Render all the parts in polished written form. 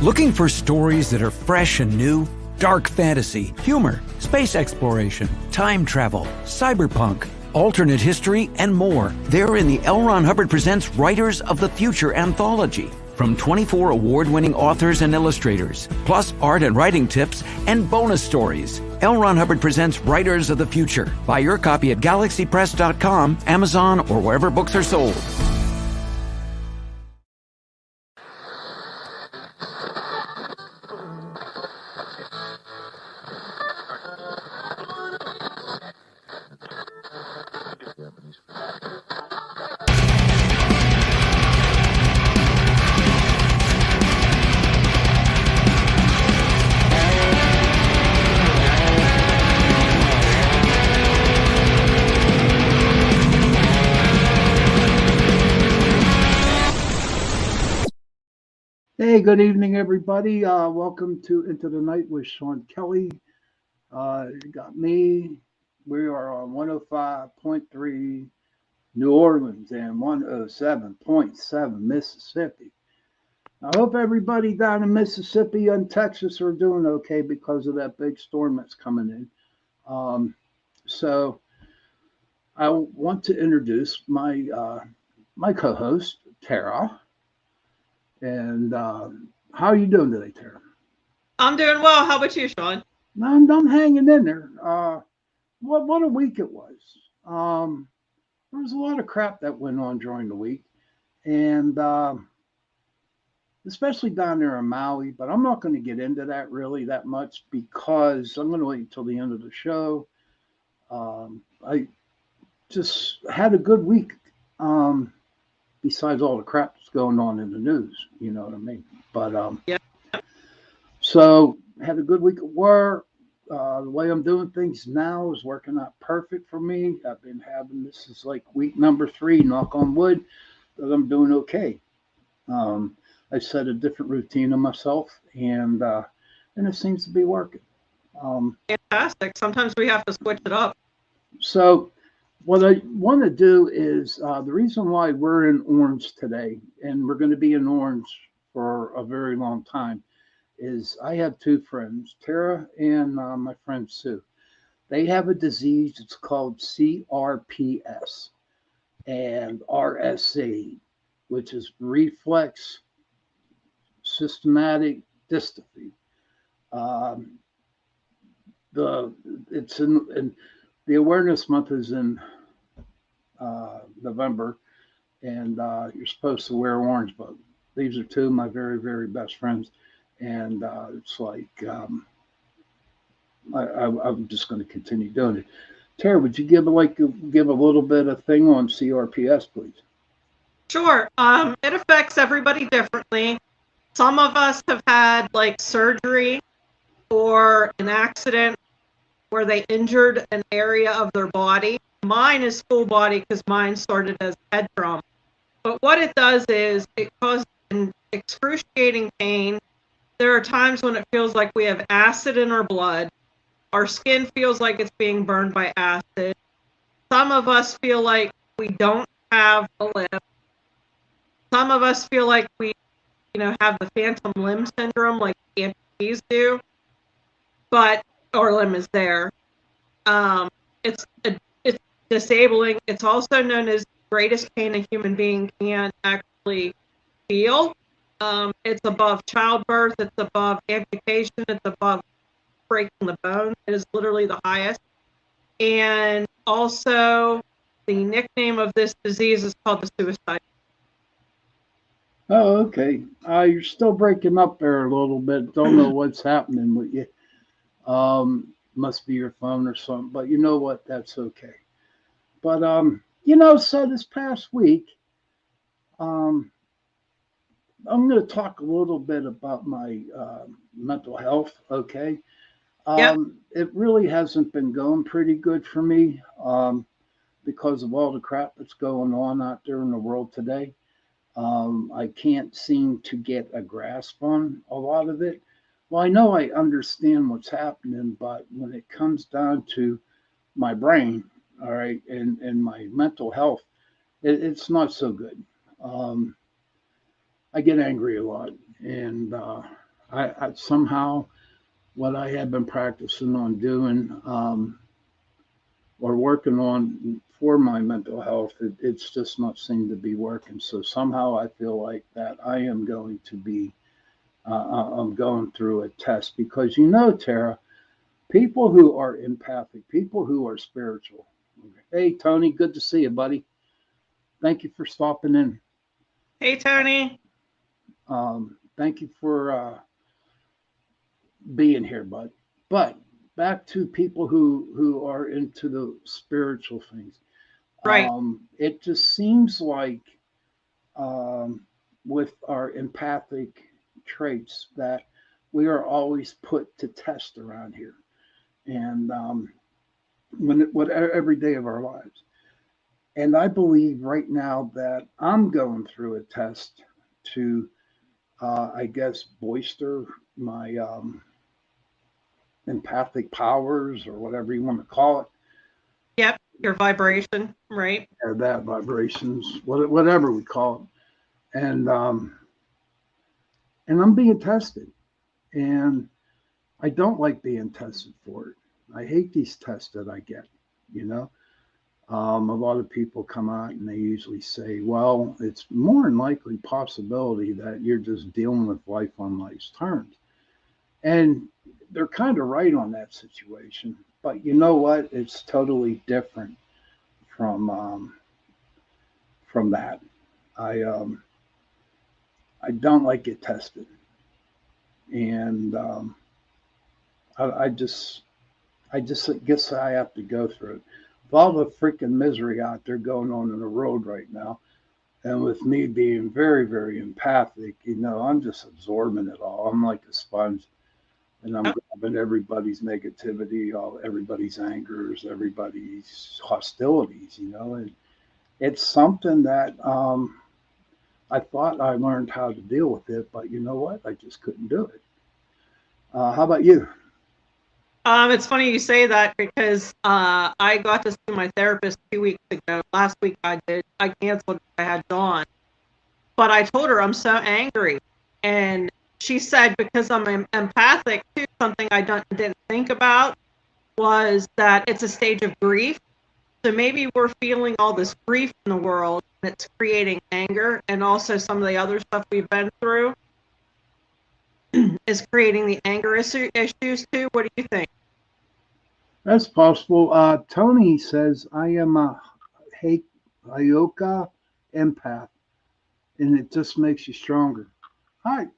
Looking for stories that are fresh and new? Dark fantasy, humor, space exploration, time travel, cyberpunk, alternate history, and more. They're in the L. Ron Hubbard Presents Writers of the Future anthology. From 24 award-winning authors and illustrators, plus art and writing tips and bonus stories. L. Ron Hubbard Presents Writers of the Future. Buy your copy at galaxypress.com, Amazon, or wherever books are sold. Hey, good evening, everybody. Welcome to Into the Night with Shawn Kelly. You got me. We are on 105.3 New Orleans and 107.7 Mississippi. I hope everybody down in Mississippi and Texas are doing okay because of that big storm that's coming in. So I want to introduce my my co-host, Tara. And how are you doing today, Tara? I'm doing well. How about you, Shawn? I'm hanging in there. What a week it was. There was a lot of crap that went on during the week, and especially down there in Maui. But I'm not going to get into that really that much because I'm going to wait until the end of the show. I just had a good week. Besides all the crap that's going on in the news, you know what I mean? But yeah. So had a good week at work. The way I'm doing things now is working out perfect for me. I've been having, this is like week number 3, knock on wood, that I'm doing okay. I set a different routine on myself, and it seems to be working. Fantastic. Sometimes we have to switch it up. So what I want to do is the reason why we're in Orange today, and we're going to be in Orange for a very long time, is I have 2 friends, Tara and my friend Sue. They have a disease. It's called CRPS and RSC, which is reflex systematic dystrophy. It's in the awareness month is in November, and you're supposed to wear orange, but these are 2 of my very, very best friends, and it's like I'm just going to continue doing it. Tara, would you give a little bit of thing on CRPS, please? Sure. It affects everybody differently. Some of us have had like surgery or an accident where they injured an area of their body. Mine is full body because mine started as head trauma. But what it does is it causes excruciating pain. There are times when it feels like we have acid in our blood. Our skin feels like it's being burned by acid. Some of us feel like we don't have a limb. Some of us feel like we, have the phantom limb syndrome like amputees do, but our limb is there. It's disabling. It's also known as the greatest pain a human being can actually feel. It's above childbirth. It's above amputation. It's above breaking the bone. It is literally the highest. And also, the nickname of this disease is called the suicide. Oh, okay. You're still breaking up there a little bit. Don't know what's happening with you. Must be your phone or something. But you know what? That's okay. But so this past week, I'm going to talk a little bit about my mental health. Okay. Yep. It really hasn't been going pretty good for me because of all the crap that's going on out there in the world today. I can't seem to get a grasp on a lot of it. Well, I know I understand what's happening, but when it comes down to my brain, all right, and my mental health, it's not so good. I get angry a lot, and I somehow what I had been practicing on doing or working on for my mental health, it's just not seemed to be working. So somehow I feel like that I am going to be, I'm going through a test because Tara, people who are empathic, people who are spiritual. Hey, Tony, good to see you, buddy. Thank you for stopping in. Hey, Tony. Thank you for being here, bud. But back to people who are into the spiritual things. Right. It just seems like um, with our empathic traits that we are always put to test around here, and what every day of our lives. And I believe right now that I'm going through a test to, I guess, bolster my empathic powers or whatever you want to call it. Yep, your vibration, right? Or that vibrations, whatever we call it. And I'm being tested. And I don't like being tested for it. I hate these tests that I get, you know. A lot of people come out and they usually say, well, it's more than likely possibility that you're just dealing with life on life's terms. And they're kind of right on that situation. But you know what? It's totally different from that. I don't like it tested. And I just guess I have to go through it. With all the freaking misery out there going on in the world right now, and with me being very, very empathic, I'm just absorbing it all. I'm like a sponge, and I'm grabbing everybody's negativity, everybody's angers, everybody's hostilities, and it's something that I thought I learned how to deal with it, but you know what? I just couldn't do it. How about you? It's funny you say that because I got to see my therapist 2 weeks ago. Last week I canceled. I had Dawn, but I told her I'm so angry, and she said because I'm empathic too. Something I didn't think about was that it's a stage of grief. So maybe we're feeling all this grief in the world, and it's creating anger, and also some of the other stuff we've been through is creating the anger issues too. What do you think? That's possible. Tony says, I am a Hayoka empath, and it just makes you stronger. Hi.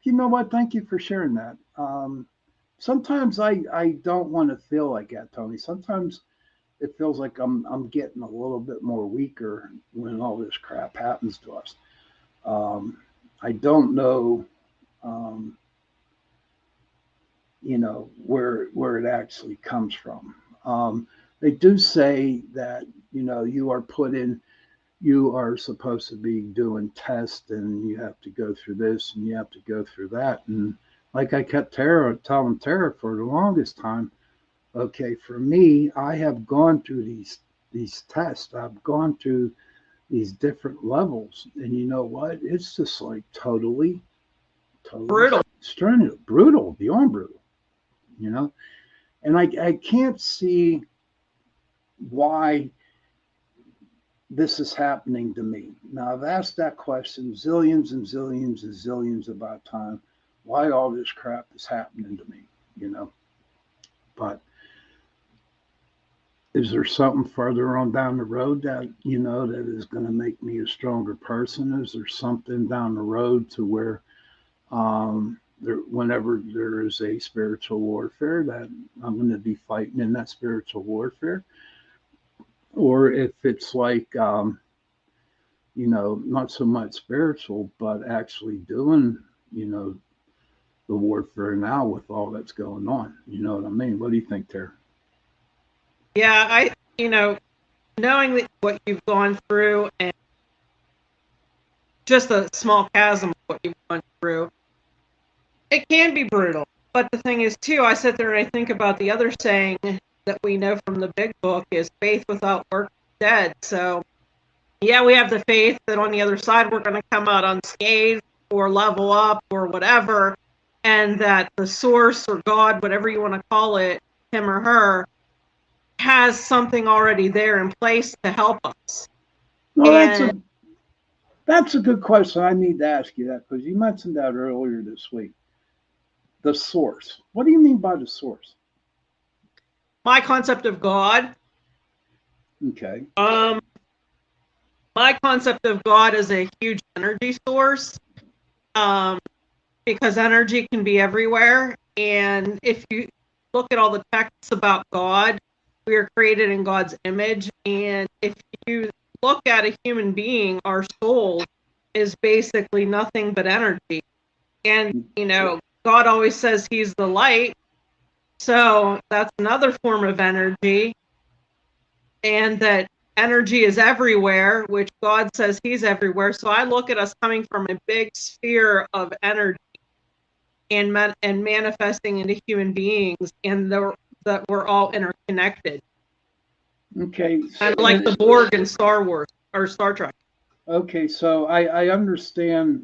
You know what? Thank you for sharing that. Sometimes I don't want to feel like that, Tony. Sometimes it feels like I'm getting a little bit more weaker when all this crap happens to us. I don't know, where it actually comes from. They do say that you are supposed to be doing tests, and you have to go through this and you have to go through that. And like I kept telling Tara for the longest time, okay, for me, I have gone through these tests. I've gone through these different levels, and you know what? It's just like totally Brutal. strenuous, brutal, beyond brutal. And I can't see why this is happening to me. Now, I've asked that question zillions and zillions and zillions about time, why all this crap is happening to me. But is there something further on down the road that that is going to make me a stronger person? Is there something down the road to where whenever there is a spiritual warfare, that I'm going to be fighting in that spiritual warfare? Or if it's like not so much spiritual, but actually doing the warfare now with all that's going on. You know what I mean? What do you think, Tara? Yeah, knowing what you've gone through and just a small chasm of what you've gone through, it can be brutal. But the thing is, too, I sit there and I think about the other saying that we know from the big book is faith without work is dead. So, yeah, we have the faith that on the other side we're going to come out unscathed or level up or whatever. and that the source or God, whatever you want to call it, him or her, has something already there in place to help us. No, And that's a good question. I need to ask you that because you mentioned that earlier this week. The source. What do you mean by the source? my concept of God, Okay. my concept of God is a huge energy source, because energy can be everywhere. And if you look at all the texts about God, we are created in God's image. And if you look at a human being, our soul is basically nothing but energy. And, God always says he's the light. So that's another form of energy. And that energy is everywhere, which God says he's everywhere. So I look at us coming from a big sphere of energy and manifesting into human beings, and that we're all interconnected. Okay. Kind of like the Borg in Star Wars or Star Trek. Okay, so I understand,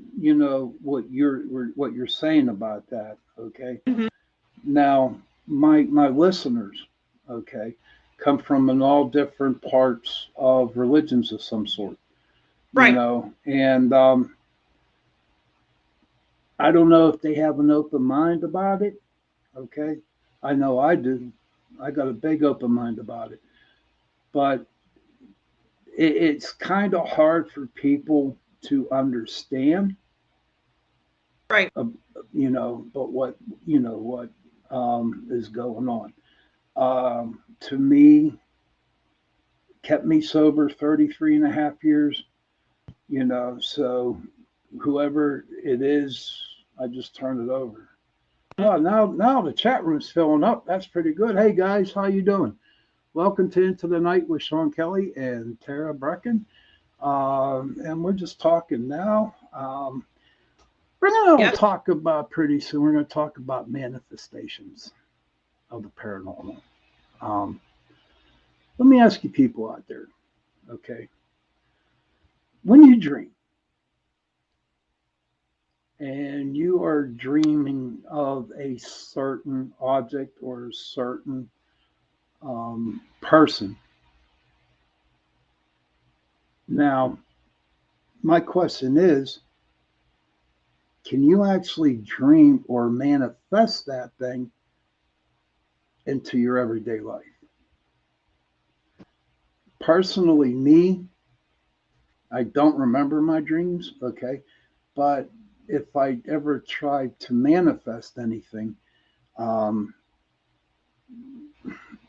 what you're saying about that. Okay. Mm-hmm. Now, my listeners, okay, come from in all different parts of religions of some sort, Right. and I don't know if they have an open mind about it. Okay, I know I do. I got a big open mind about it, but it's kind of hard for people to understand. Right. But what is going on. To me, kept me sober 33 and a half years, so whoever it is, I just turn it over. Oh, now the chat room's filling up. That's pretty good. Hey guys, how you doing? Welcome to Into the Night with Shawn Kelly and Tara Brecken. And we're just talking now. We're going to talk about pretty soon. We're going to talk about manifestations of the paranormal. Let me ask you people out there, okay? When you dream and you are dreaming of a certain object or a certain person, now my question is, can you actually dream or manifest that thing into your everyday life? Personally, me, I don't remember my dreams, okay? But if I ever tried to manifest anything, um,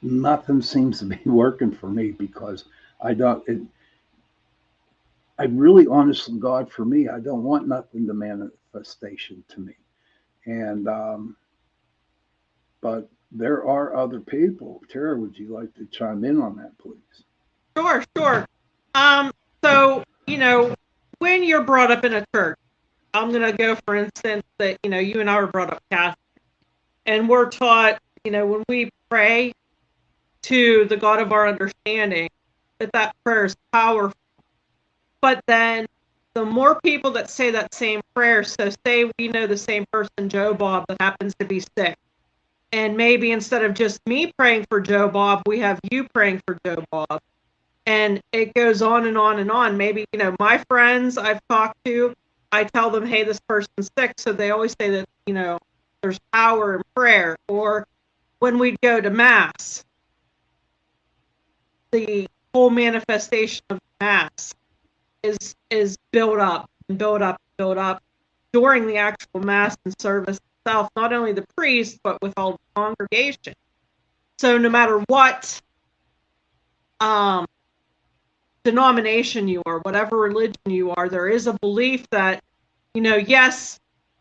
nothing seems to be working for me because I don't. I really, honestly, God, for me, I don't want nothing to manifestation to me. And but there are other people. Tara, would you like to chime in on that, please? Sure. So, when you're brought up in a church, I'm going to go, for instance, that, you and I were brought up Catholic, and we're taught, when we pray to the God of our understanding, that prayer is powerful. But then the more people that say that same prayer, so say we know the same person, Joe Bob, that happens to be sick. And maybe instead of just me praying for Joe Bob, we have you praying for Joe Bob. And it goes on and on and on. Maybe, my friends I've talked to, I tell them, hey, this person's sick. So they always say that, there's power in prayer. Or when we go to Mass, the whole manifestation of Mass is built up and built up and built up during the actual Mass and service itself, not only the priest, but with all the congregation. So no matter what denomination you are, whatever religion you are, there is a belief that, yes,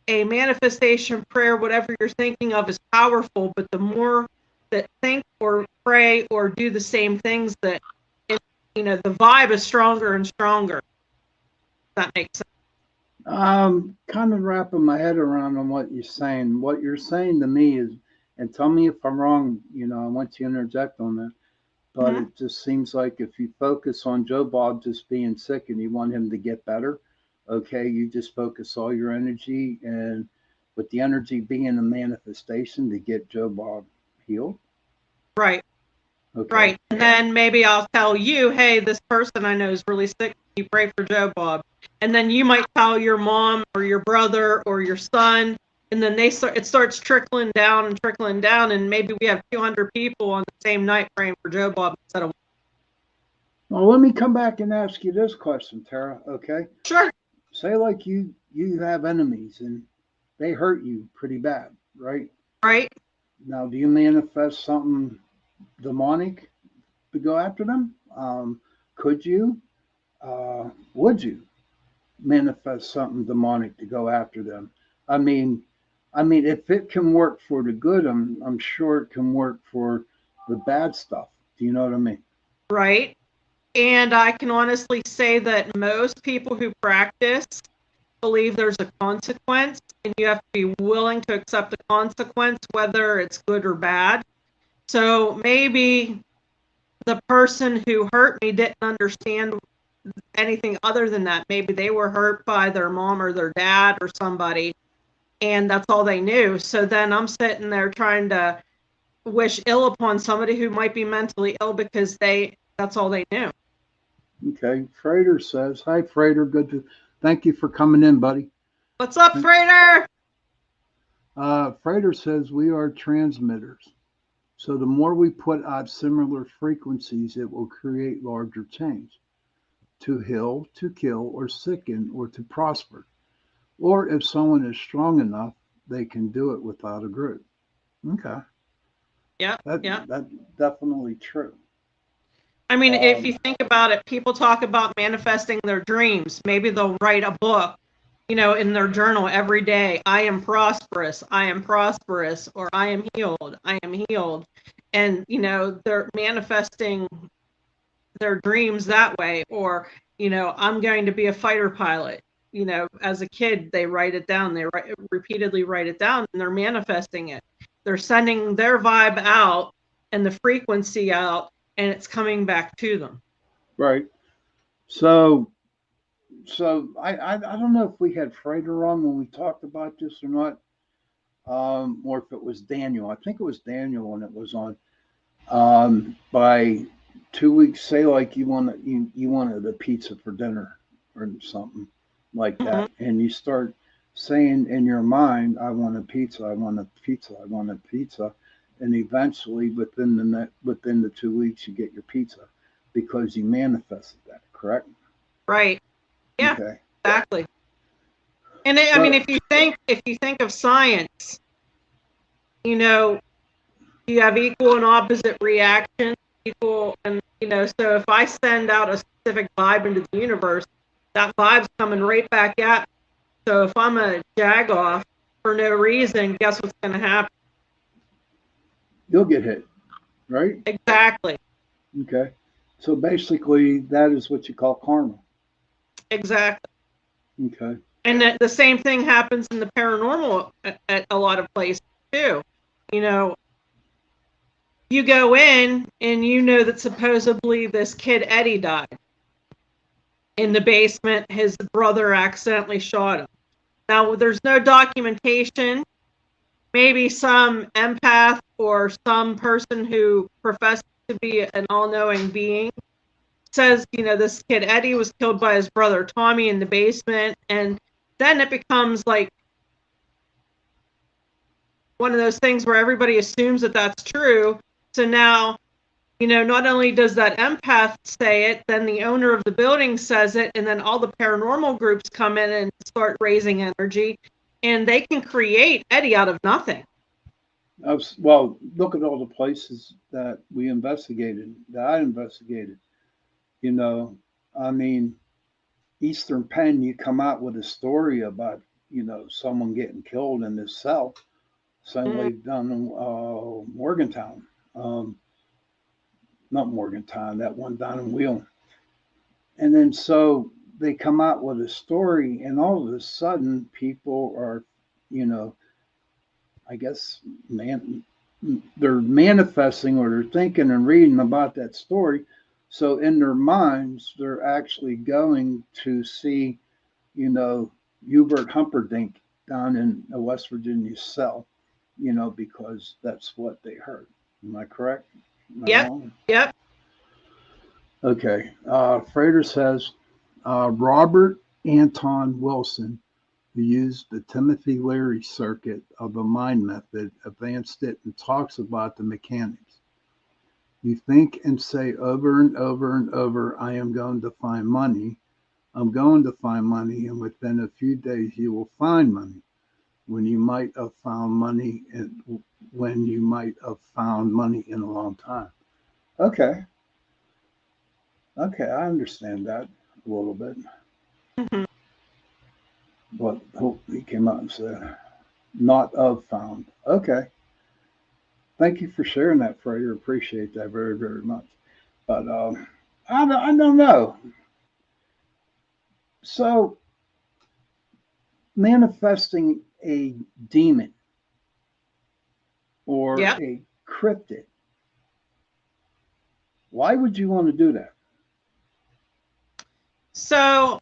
a manifestation prayer, whatever you're thinking of, is powerful, but the more that think or pray or do the same things, that the vibe is stronger and stronger. If that makes sense. Kind of wrapping my head around on what you're saying. What you're saying to me is, and tell me if I'm wrong, I want you to interject on that. But it just seems like if you focus on Joe Bob just being sick and you want him to get better, okay, you just focus all your energy and with the energy being a manifestation to get Joe Bob healed. Right. Okay. Right. And then maybe I'll tell you, hey, this person I know is really sick. You pray for Joe Bob. And then you might tell your mom or your brother or your son. And then it starts trickling down and trickling down. And maybe we have 200 people on the same night praying for Joe Bob instead of. Well, let me come back and ask you this question, Tara. Okay. Sure. Say like you have enemies and they hurt you pretty bad, right? Right. Now, do you manifest something demonic to go after them? Could you? Would you manifest something demonic to go after them? I mean, if it can work for the good, I'm sure it can work for the bad stuff. Do you know what I mean? Right. And I can honestly say that most people who practice believe there's a consequence, and you have to be willing to accept the consequence, whether it's good or bad. So maybe the person who hurt me didn't understand anything other than that. Maybe they were hurt by their mom or their dad or somebody, and that's all they knew. So then I'm sitting there trying to wish ill upon somebody who might be mentally ill because that's all they knew. Okay. Freighter says, "Hi, Freighter. Thank you for coming in, buddy." What's up, Freighter? Freighter says we are transmitters. So the more we put out similar frequencies, it will create larger change to heal, to kill, or sicken, or to prosper. Or if someone is strong enough, they can do it without a group. Okay. Yeah. That's definitely true. I mean, if you think about it, people talk about manifesting their dreams. Maybe they'll write a book, in their journal every day. I am prosperous, or I am healed. And, they're manifesting their dreams that way. Or, I'm going to be a fighter pilot. As a kid, they write it down. They repeatedly write it down, and they're manifesting it. They're sending their vibe out and the frequency out, and it's coming back to them. Right. So I don't know if we had Freighter on when we talked about this or not, or if it was Daniel. I think it was Daniel when it was on. By 2 weeks, say like you wanted a pizza for dinner or something like that, and you start saying in your mind, "I want a pizza. I want a pizza. I want a pizza." And eventually, within the 2 weeks, you get your pizza because you manifested that. Correct? Right. Yeah. Okay. Exactly. And I mean, if you think of science, you have equal and opposite reactions. So if I send out a specific vibe into the universe, that vibe's coming right back at me. So if I'm a jagoff for no reason, guess what's going to happen? You'll get hit, right? Exactly. Okay. So basically, that is what you call karma. Exactly. Okay. And the same thing happens in the paranormal at a lot of places too. You go in and that supposedly this kid Eddie died in the basement. His brother accidentally shot him. Now, there's no documentation. Maybe some empath or some person who professes to be an all-knowing being says, this kid Eddie was killed by his brother Tommy in the basement. And then it becomes like one of those things where everybody assumes that that's true. So now, not only does that empath say it, then the owner of the building says it, and then all the paranormal groups come in and start raising energy, and they can create Eddie out of nothing. Well, look at all the places that I investigated. I mean, Eastern Penn, you come out with a story about, someone getting killed in this cell. Same way down in Morgantown. Not Morgantown, that one down in Wheeling. And then so they come out with a story, and all of a sudden people are, I guess, they're manifesting or they're thinking and reading about that story. So in their minds, they're actually going to see, Hubert Humperdinck down in a West Virginia cell, because that's what they heard. Am I correct? Am I Yep. wrong? Yep. Okay. Frater says Robert Anton Wilson, who used the Timothy Leary circuit of the mind method, advanced it and talks about the mechanics. You think and say over and over and over, I am going to find money. I'm going to find money, and within a few days you will find money. When you might have found money, and when you might have found money in a long time. Okay, I understand that a little bit. Mhm. But he came out and said, "Not of found." Okay, thank you for sharing that, Frater. Appreciate that very, very much. But I don't know. So manifesting a demon or Yep. a cryptid. Why would you want to do that? So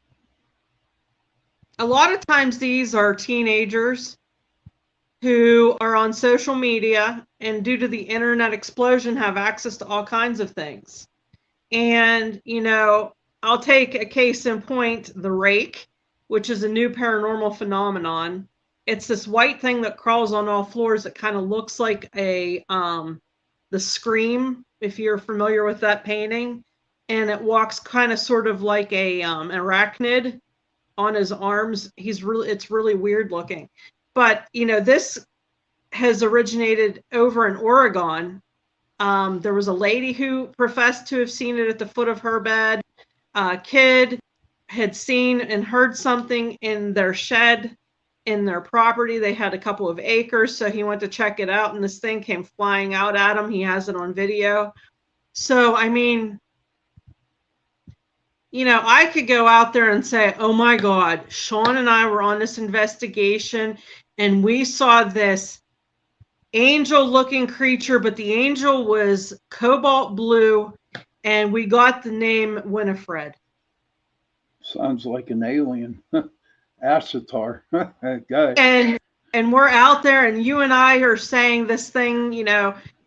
a lot of times these are teenagers who are on social media and due to the internet explosion have access to all kinds of things. And, I'll take a case in point, the Rake, which is a new paranormal phenomenon. It's this white thing that crawls on all floors that kind of looks like the Scream, if you're familiar with that painting. And it walks kind of sort of like a arachnid on his arms. It's really weird looking. But, this has originated over in Oregon. There was a lady who professed to have seen it at the foot of her bed. A kid had seen and heard something in their shed in their property. They had a couple of acres, so he went to check it out, and this thing came flying out at him. He has it on video. So, I mean, I could go out there and say, oh my God, Shawn and I were on this investigation, and we saw this angel looking creature, but the angel was cobalt blue, and we got the name Winifred. Sounds like an alien. Ashitar. Go And we're out there, and you and I are saying this thing,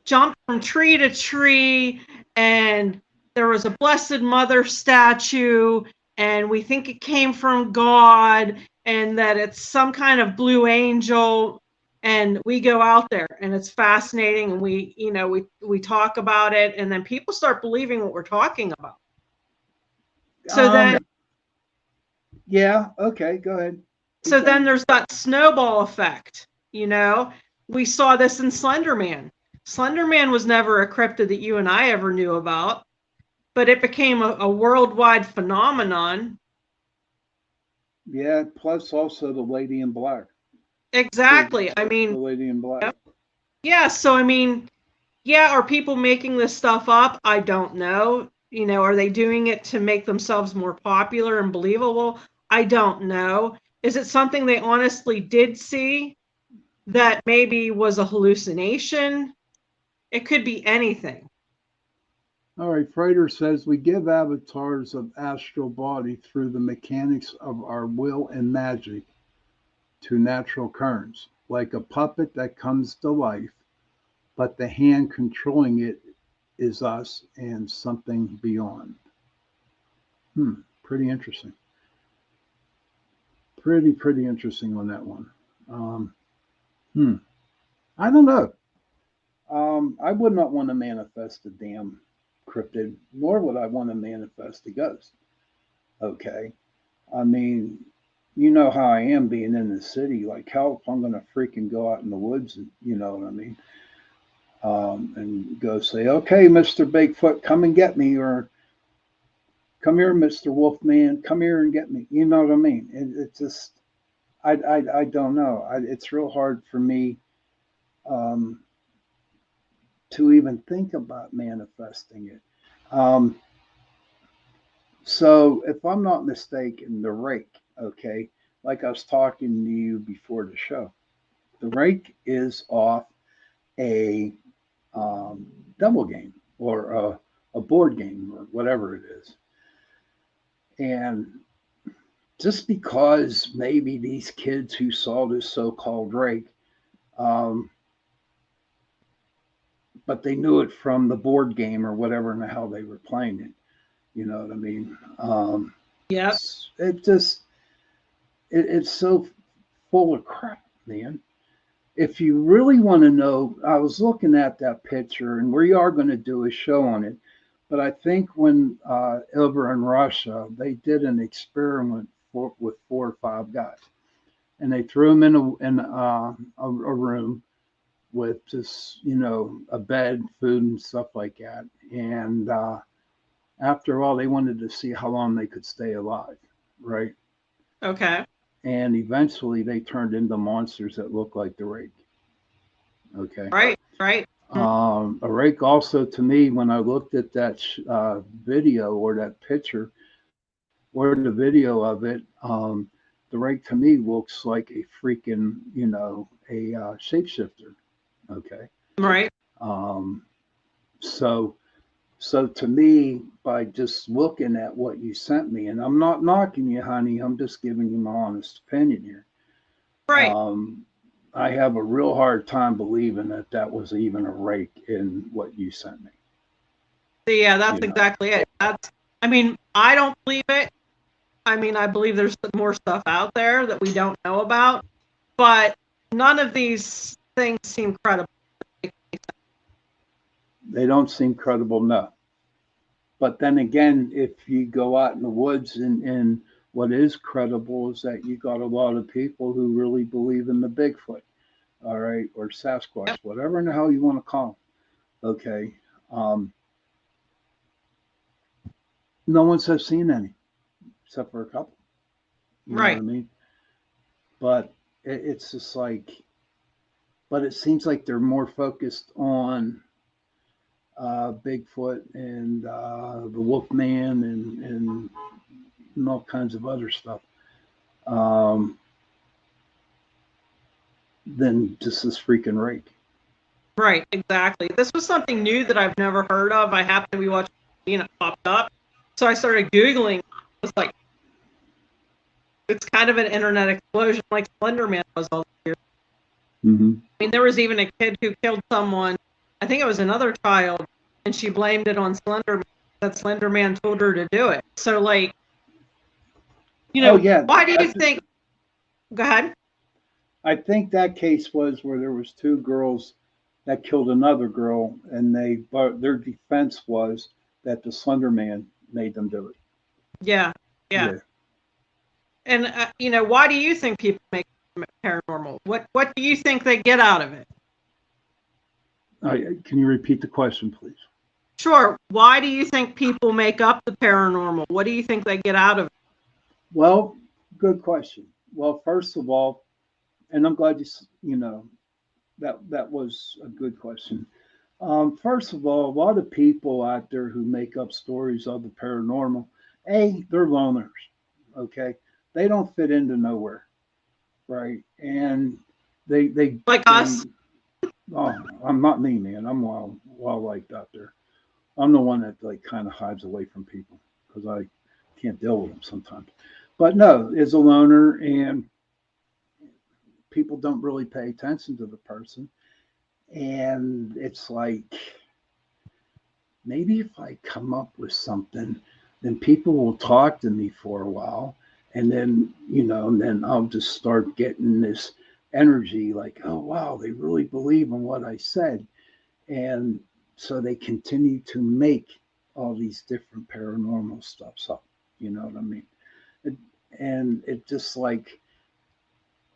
jumped from tree to tree, and there was a Blessed Mother statue, and we think it came from God, and that it's some kind of blue angel. And we go out there, and it's fascinating, and we talk about it, and then people start believing what we're talking about. So then Yeah, okay, go ahead. So then there's that snowball effect. We saw this in Slender Man. Slender Man was never a cryptid that you and I ever knew about, but it became a worldwide phenomenon. Yeah, plus also the Lady in Black. Exactly. I The mean, Lady in Black. yeah. So, I mean, yeah, are people making this stuff up? I don't know. Are they doing it to make themselves more popular and believable? I don't know. Is it something they honestly did see that maybe was a hallucination? It could be anything. All right, Frater says we give avatars of astral body through the mechanics of our will and magic to natural currents, like a puppet that comes to life, but the hand controlling it is us and something beyond. Pretty interesting. Pretty interesting on that one. I don't know. I would not want to manifest a damn cryptid, nor would I want to manifest a ghost. Okay. I mean, you know how I am being in the city. Like, how if I'm going to freaking go out in the woods, and you know what I mean? And go say, okay, Mr. Bigfoot, come and get me, or come here, Mr. Wolfman, come here and get me. You know what I mean? It's just, I don't know. It's real hard for me um, to even think about manifesting it. Um, so, if I'm not mistaken, the rake, okay, like I was talking to you before the show, the rake is off a double game or a board game or whatever it is. And just because maybe these kids who saw this so-called rake, um, but they knew it from the board game or whatever and how they were playing it. You know what I mean? Yep. It just it's so full of crap, man. If you really want to know, I was looking at that picture, and we are going to do a show on it. But I think when over in Russia, they did an experiment with 4 or 5 guys, and they threw them in a room with just a bed, food, and stuff like that. And after all, they wanted to see how long they could stay alive, right? Okay. And eventually, they turned into monsters that looked like the rake. Okay. Right. Right. A rake also, to me, when I looked at that video or that picture or the video of it, the rake to me looks like a freaking, a shapeshifter. Okay. Right. Um, so, so to me, by just looking at what you sent me, and I'm not knocking you, honey, I'm just giving you my honest opinion here. Right. I have a real hard time believing that that was even a rake in what you sent me. Yeah, that's exactly it. I mean, I don't believe it. I mean, I believe there's more stuff out there that we don't know about, but none of these things seem credible. They don't seem credible, no. But then again, if you go out in the woods and what is credible is that you got a lot of people who really believe in the Bigfoot, all right, or Sasquatch, Yep. whatever in the hell you want to call them. Okay. No one's have seen any, except for a couple. You know what I Right. mean? But it's just like, but it seems like they're more focused on Bigfoot and the Wolfman and all kinds of other stuff um, than just this freaking rake. Right. Exactly. This was something new that I've never heard of. I happened to be watching, it popped up, so I started Googling. It was like, it's kind of an internet explosion, like Slender Man was all these years. Mm-hmm. I mean, there was even a kid who killed someone. I think it was another child, and she blamed it on Slender Man. That Slender Man told her to do it. So, like, Oh yeah, why do you think? Go ahead. I think that case was where there was 2 girls that killed another girl, and their defense was that the Slender Man made them do it. Yeah, yeah. And why do you think people make paranormal? What do you think they get out of it? Can you repeat the question, please? Sure. Why do you think people make up the paranormal? What do you think they get out of it? Well, good question. Well, first of all, and I'm glad that was a good question. First of all, a lot of people out there who make up stories of the paranormal, they're loners. Okay, they don't fit into nowhere, right? And they Like us? Oh, I'm not me, man. I'm wild like out there. I'm the one that like kind of hides away from people because I can't deal with them sometimes. But no, it's a loner, and people don't really pay attention to the person. And it's like, maybe if I come up with something, then people will talk to me for a while. And then, and then I'll just start getting this energy like, oh, wow, they really believe in what I said. And so they continue to make all these different paranormal stuffs up. You know what I mean? And it just like,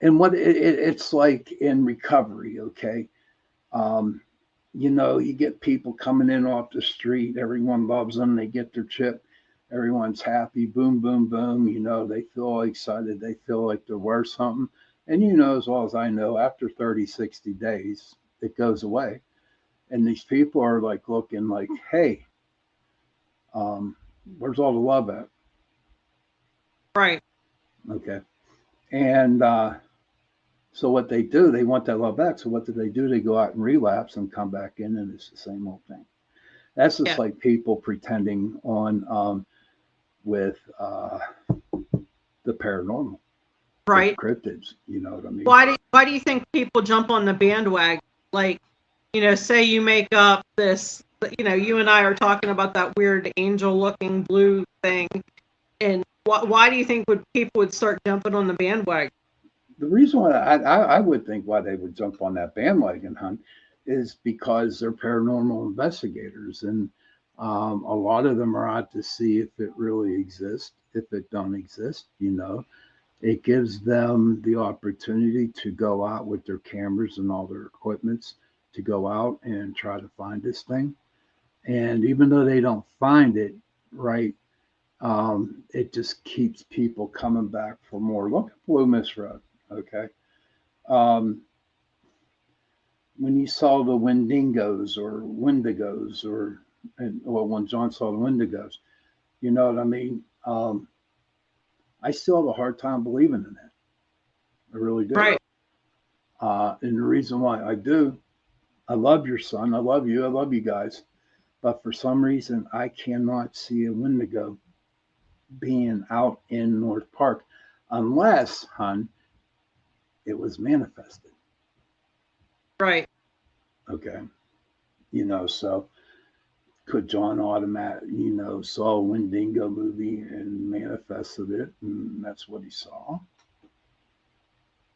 and it's like in recovery, okay? You get people coming in off the street. Everyone loves them. They get their chip. Everyone's happy. Boom, boom, boom. They feel excited. They feel like they're worth something. And as well as I know, after 30, 60 days, it goes away. And these people are like looking like, hey, where's all the love at? Right. Okay. And so what they do, they want that love back. So what do? They go out and relapse and come back in, and it's the same old thing. That's just like people pretending on with the paranormal. Right. cryptids. You know what I mean? Why do you think people jump on the bandwagon? Like, say you make up this, you and I are talking about that weird angel-looking blue thing, and why do you think people would start jumping on the bandwagon? The reason why I would think why they would jump on that bandwagon hunt is because they're paranormal investigators, and a lot of them are out to see if it really exists. If it don't exist, it gives them the opportunity to go out with their cameras and all their equipments to go out and try to find this thing. And even though they don't find it, right, it just keeps people coming back for more. Look at Blue Miss Road, okay? Um, when you saw the Wendigos or Wendigos, when John saw the Wendigos, you know what I mean? I still have a hard time believing in it. I really do. Right. And the reason why I do, I love your son. I love you. I love you guys. But for some reason, I cannot see a Wendigo being out in North Park unless, hon, it was manifested. Right. Okay. So could John saw a Wendigo movie and manifested it, and that's what he saw.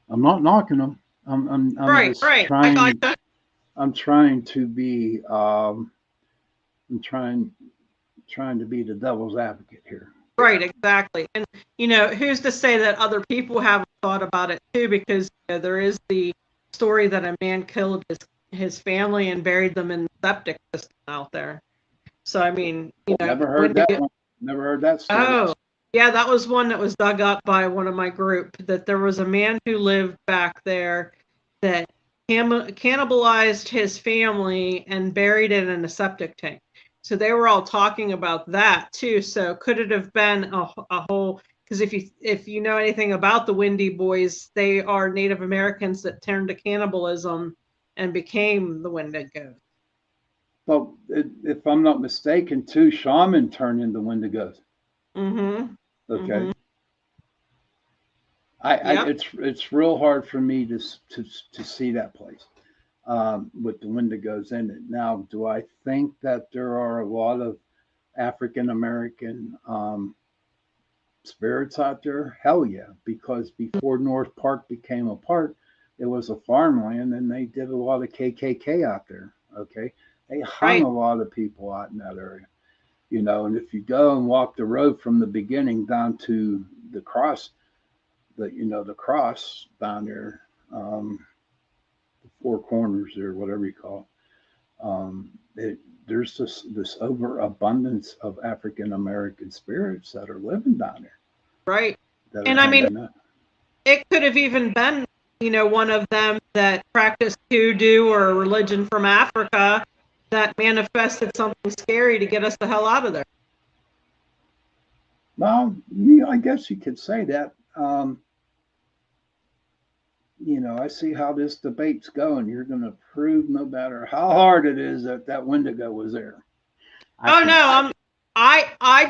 I'm not knocking him. I'm Right. just Right. trying. I gotcha. I'm trying to be. I'm trying to be the devil's advocate here. Right. Exactly. And who's to say that other people haven't thought about it too? Because there is the story that a man killed his family and buried them in the septic system out there. So I mean, Never heard that one. Never heard that story. Oh, yeah, that was one that was dug up by one of my group, that there was a man who lived back there that cannibalized his family and buried it in a septic tank. So they were all talking about that too. So could it have been a whole? Because if you know anything about the Windy Boys, they are Native Americans that turned to cannibalism and became the Wendigos. Well, if I'm not mistaken, too, Shaman turned into Wendigos. Mm-hmm. Okay. Mm-hmm. It's real hard for me to see that place with the Wendigos in it. Now, do I think that there are a lot of African American spirits out there? Hell yeah, because before North Park became a park, it was a farmland, and they did a lot of KKK out there. Okay, they hung a lot of people out in that area. And if you go and walk the road from the beginning down to the cross, the cross down there, the four corners there, whatever you call it, there's this overabundance of African American spirits that are living down there. Right. And I mean, it could have even been, one of them that practiced hoodoo or a religion from Africa that manifested something scary to get us the hell out of there. Well, yeah, I guess you could say that. I see how this debate's going. You're going to prove, no matter how hard it is, that Wendigo was there. I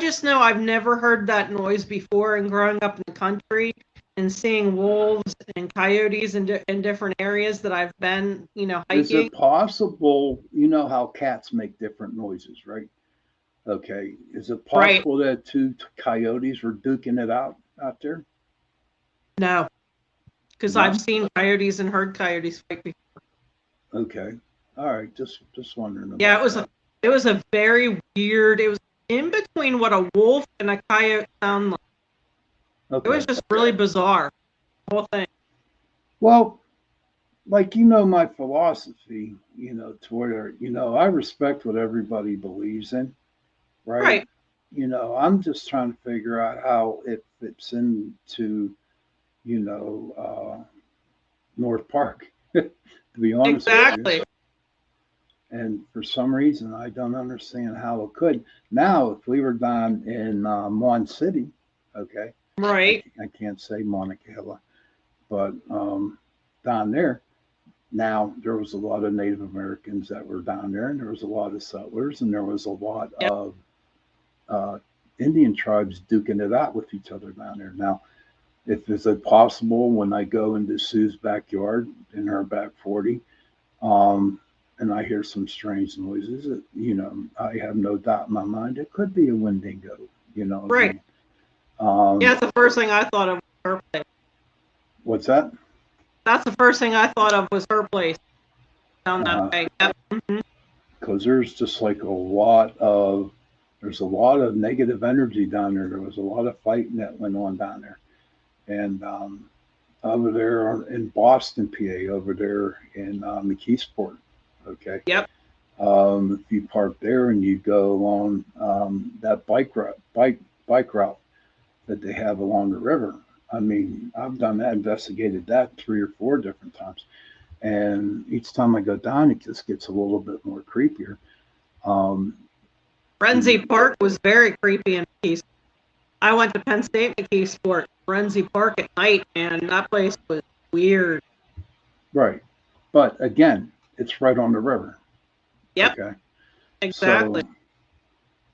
just know I've never heard that noise before, and growing up in the country and seeing wolves and coyotes in different areas that I've been, hiking. Is it possible, how cats make different noises, right? Okay. Is it possible that two coyotes were duking it out there? No, because I've seen coyotes and heard coyotes fight before. Okay. All right. Just wondering. Yeah, it was a very weird. It was in between what a wolf and a coyote sound like. Okay. It was just really bizarre, the whole thing. Well, like, my philosophy, to where, I respect what everybody believes in, right? I'm just trying to figure out how it fits into, North Park, to be honest with you. And for some reason, I don't understand how it could. Now, if we were down in Mon City, okay, right? I can't say Monongahela, but down there, now there was a lot of Native Americans that were down there, and there was a lot of settlers, and there was a lot of Indian tribes duking it out with each other down there. Now, if is it possible when I go into Sue's backyard in her back 40, um, and I hear some strange noises, I have no doubt in my mind it could be a Wendigo. You know what I Right. mean? Yeah, that's the first thing I thought of was her place. What's that? That's the first thing I thought of was her place down that Uh, way. Yep. Mhm. because there's just like there's a lot of negative energy down there. There was a lot of fighting that went on down there, and over there in Boston, PA, over there in McKeesport. Okay, Yep. if you park there and you go along that bike route that they have along the river. I mean, I've done that, investigated that 3 or 4 different times, and each time I go down, it just gets a little bit more creepier. Um, Renzi Park was very creepy in McKeesport. I went to Penn State McKeesport, Renzi Park at night, and that place was weird. right, but again, it's right on the river. Yep, Okay, exactly. so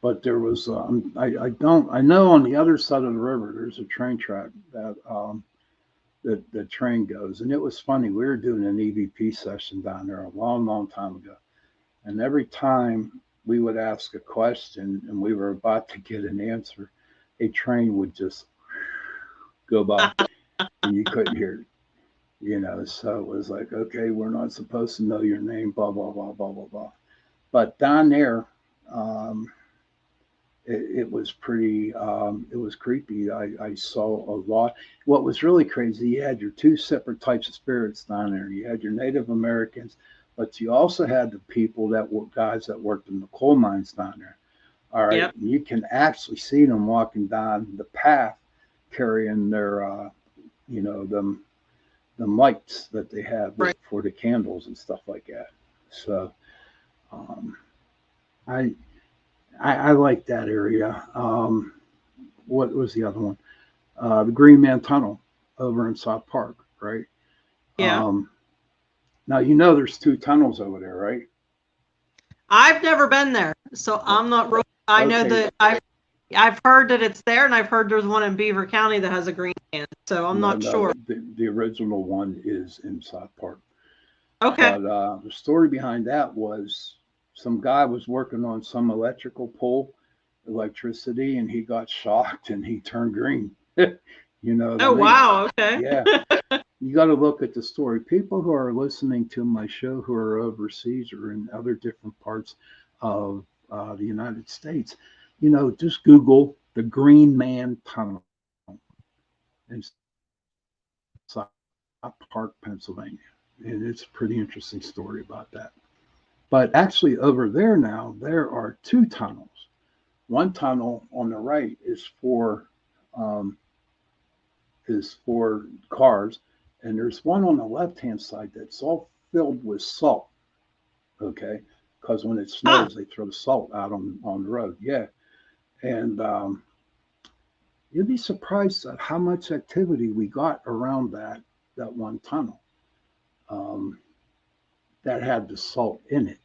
but there was I know on the other side of the river there's a train track that the train goes, and it was funny. We were doing an EVP session down there a long time ago, and every time we would ask a question and we were about to get an answer, a train would just go by and you couldn't hear it. So it was like, okay, we're not supposed to know your name, blah blah blah blah blah blah. But down there, um, it was pretty it was creepy. I saw a lot. What was really crazy, you had your 2 separate types of spirits down there. You had your Native Americans, but you also had the people that were guys that worked in the coal mines down there. All right, Yep, and you can actually see them walking down the path carrying their them lights that they have right. for the candles and stuff like that. So um, I I like that area. What was the other one? The Green Man Tunnel over in South Park, right? Yeah. Um, now there's 2 tunnels over there, right? I've never been there, so Oh, I'm not real. I know okay, that I've heard that it's there, and I've heard there's one in Beaver County that has a green can, so I'm not no, sure. the original one is in South Park, Okay. but the story behind that was some guy was working on some electrical pole, electricity, and he got shocked and he turned green. You know what I Oh, mean? wow. Okay. Yeah. You got to look at the story. People who are listening to my show who are overseas or in other different parts of the United States, just Google the Green Man Tunnel in South Park, Pennsylvania. And it's a pretty interesting story about that. But actually, over there now, there are 2 tunnels. One tunnel on the right um, is for cars, and there's one on the left hand side that's all filled with salt. Okay, because when it Huh. snows, they throw salt out on the road. Yeah, and you'd be surprised at how much activity we got around that one tunnel um, that had the salt in it.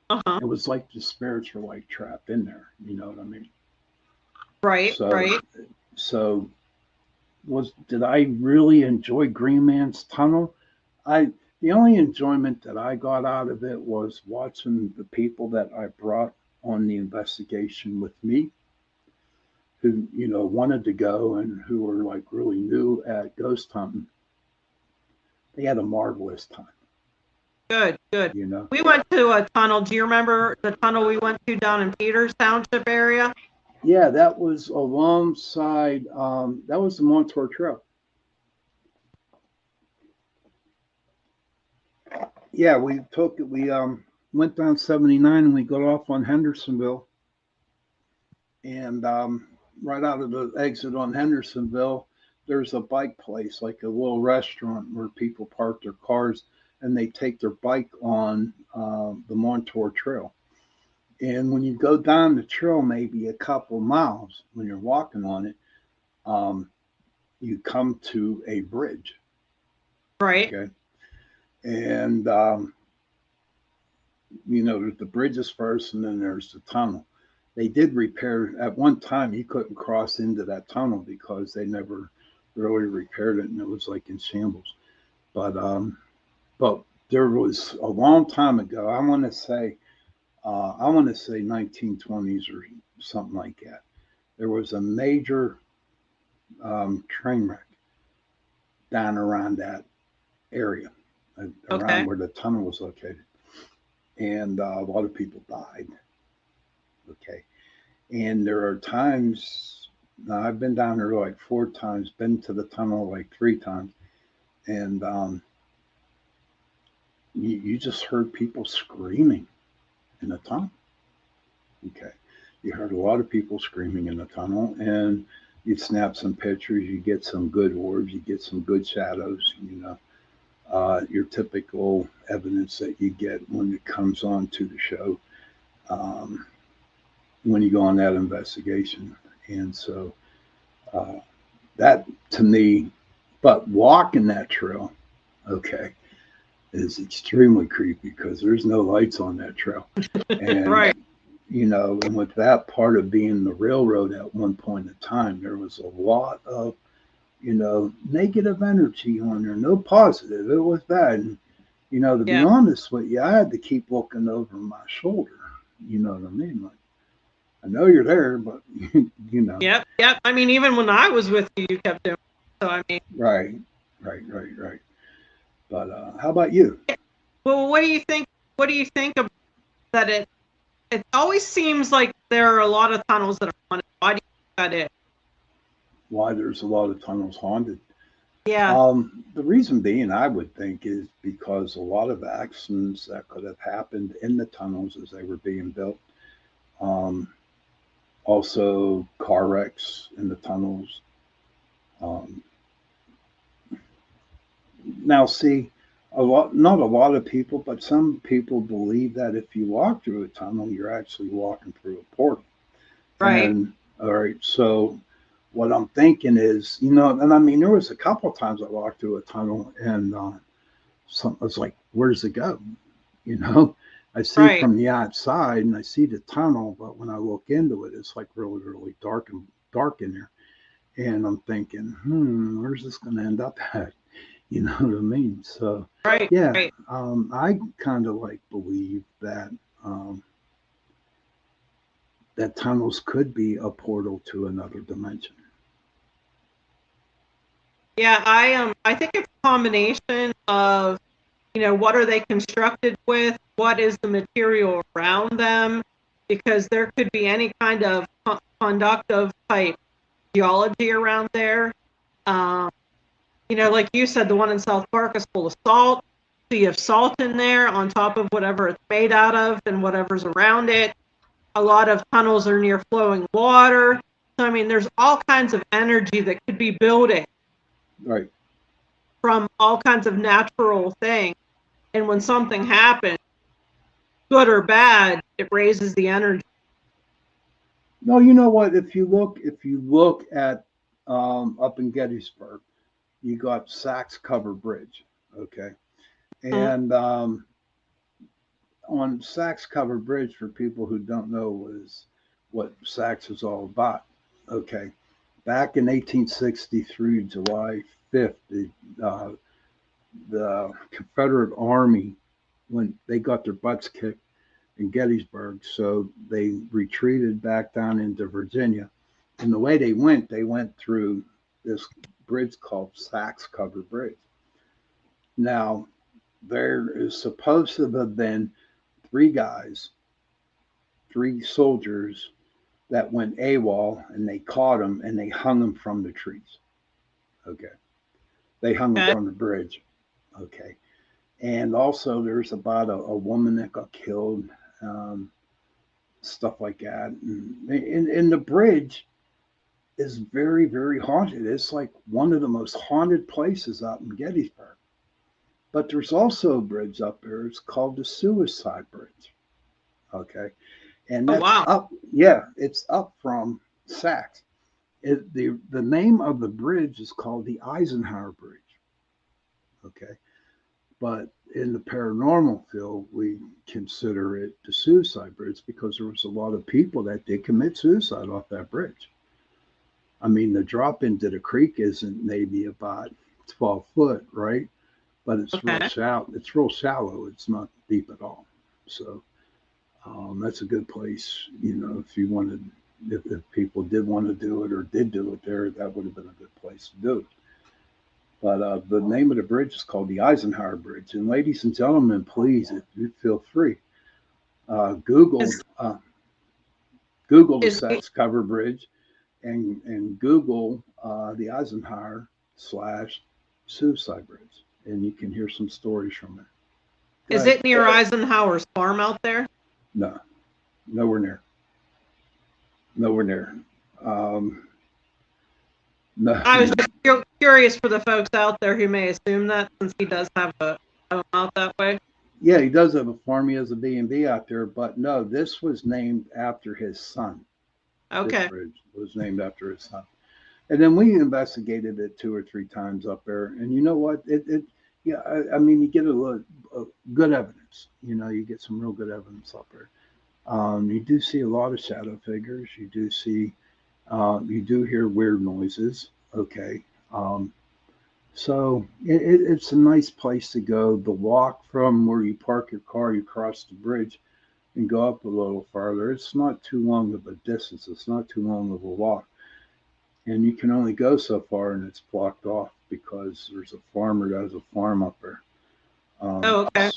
Uh-huh. It was like the spirits were like trapped in there. You know what I mean? Right, So right. so was did I really enjoy Green Man's Tunnel? I The only enjoyment that I got out of it was watching the people that I brought on the investigation with me, who wanted to go and who were like really new at ghost hunting. They had a marvelous time, Good, good. you know. We went to a tunnel. Do you remember the tunnel we went to down in Peters Township area? Yeah, that was alongside. That was the Montour Trail. Yeah, we took it. We went down 79 and we got off on Hendersonville, and right out of the exit on Hendersonville, there's a bike place, like a little restaurant where people park their cars and they take their bike on the Montour Trail. And when you go down the trail, maybe a couple miles, when you're walking on it, um, you come to a bridge. Right. Okay, and there's the bridges first, and then there's the tunnel. They did repair at one time. You couldn't cross into that tunnel because they never really repaired it, and it was like in shambles. But there was a long time ago. I want to say 1920s or something like that. There was a major train wreck down around that area, around Okay. where the tunnel was located, and a lot of people died. Okay, and there are times now I've been down there like 4 times, been to the tunnel like 3 times, and you just heard people screaming in the tunnel. Okay, you heard a lot of people screaming in the tunnel, and you snap some pictures, you get some good orbs, you get some good shadows, your typical evidence that you get when it comes on to the show, um, when you go on that investigation. And so uh, that to me, but walking that trail, okay, is extremely creepy because there's no lights on that trail. And, Right. and with that part of being the railroad at one point in time, there was a lot of, negative energy on there, no positive. It was bad. And, to be Yeah. honest with you, I had to keep looking over my shoulder. You know what I mean? Like, I know you're there, but, you know. Yep. Yep. I mean, even when I was with you, you kept doing it. So I mean, Right, right. But how about you? well, what do you think? What do you think of that? It always seems like there are a lot of tunnels that are haunted. Why do you think that is? Why there's a lot of tunnels haunted? Yeah. The reason being, I would think, is because a lot of accidents that could have happened in the tunnels as they were being built. Um, Also, car wrecks in the tunnels. Um, Now, see, not a lot of people, but some people believe that if you walk through a tunnel, you're actually walking through a portal. Right. And all right, so what I'm thinking is, and I mean, there was a couple of times I walked through a tunnel, and something was like, "Where does it go?" You know, I see it Right. from the outside, and I see the tunnel, but when I look into it, it's like really, really dark in there. And I'm thinking, where's this going to end up at? You know what I mean? So, Right. yeah, Right. I kind of like believe that um, that tunnels could be a portal to another dimension. Yeah. I think it's a combination of what are they constructed with? What is the material around them? Because there could be any kind of conductive type geology around there. Um, like you said, the one in South Park is full of salt. So you have salt in there on top of whatever it's made out of and whatever's around it. A lot of tunnels are near flowing water. So, I mean, there's all kinds of energy that could be building Right. from all kinds of natural things. And when something happens, good or bad, it raises the energy. No, you know what? If you look at up in Gettysburg, you got Sachs Cover Bridge. Okay, Mhm. and on Sachs Cover Bridge, for people who don't know, is what Sachs is all about. Okay, back in 1863, July 5th, uh, the Confederate Army, when they got their butts kicked in Gettysburg, so they retreated back down into Virginia. And the way they went through this bridge called Sachs Cover Bridge. Now, there is supposed to have been 3 guys, 3 soldiers that went AWOL, and they caught them and they hung them from the trees. Okay. They hung them Okay. from the bridge. Okay. And also, there's about a woman that got killed, um, stuff like that. And the bridge is very, very haunted. It's like one of the most haunted places out in Gettysburg. But there's also a bridge up there. It's called the Suicide Bridge. Okay. And Oh, that's wow. up, yeah, it's up from Sachs. The name of the bridge is called the Eisenhower Bridge. Okay. But in the paranormal field, we consider it the Suicide Bridge because there was a lot of people that did commit suicide off that bridge. I mean, the drop into the creek isn't maybe about 12 foot, right? But it's real Okay. shallow. It's real shallow. It's not deep at all. So that's a good place. You know, if you wanted, if people did want to do it or did do it there, that would have been a good place to do it. But the name of the bridge is called the Eisenhower Bridge. And ladies and gentlemen, please, if you feel free, uh, Google Is uh, Google the is Sachs Cover Bridge and Google the Eisenhower slash Suicide Bridge, and you can hear some stories from it. Go is ahead. it near Eisenhower's farm out there? No, nowhere near. Nowhere near. Um, no, I was just curious for the folks out there who may assume that, since he does have a home out that way. yeah, he does have a farm. He has a B&B out there, but no, this was named after his son. This Okay. bridge was named after his son. And then we investigated it 2 or 3 times up there. And you know what? Yeah, I mean, you get a little good evidence. You know, you get some real good evidence up there. You do see a lot of shadow figures. You do see, you do hear weird noises. Okay. So it's a nice place to go. The walk from where you park your car, you cross the bridge and go up a little farther. It's not too long of a distance. It's not too long of a walk. And you can only go so far and it's blocked off because there's a farmer that has a farm up there. Um, Oh, okay.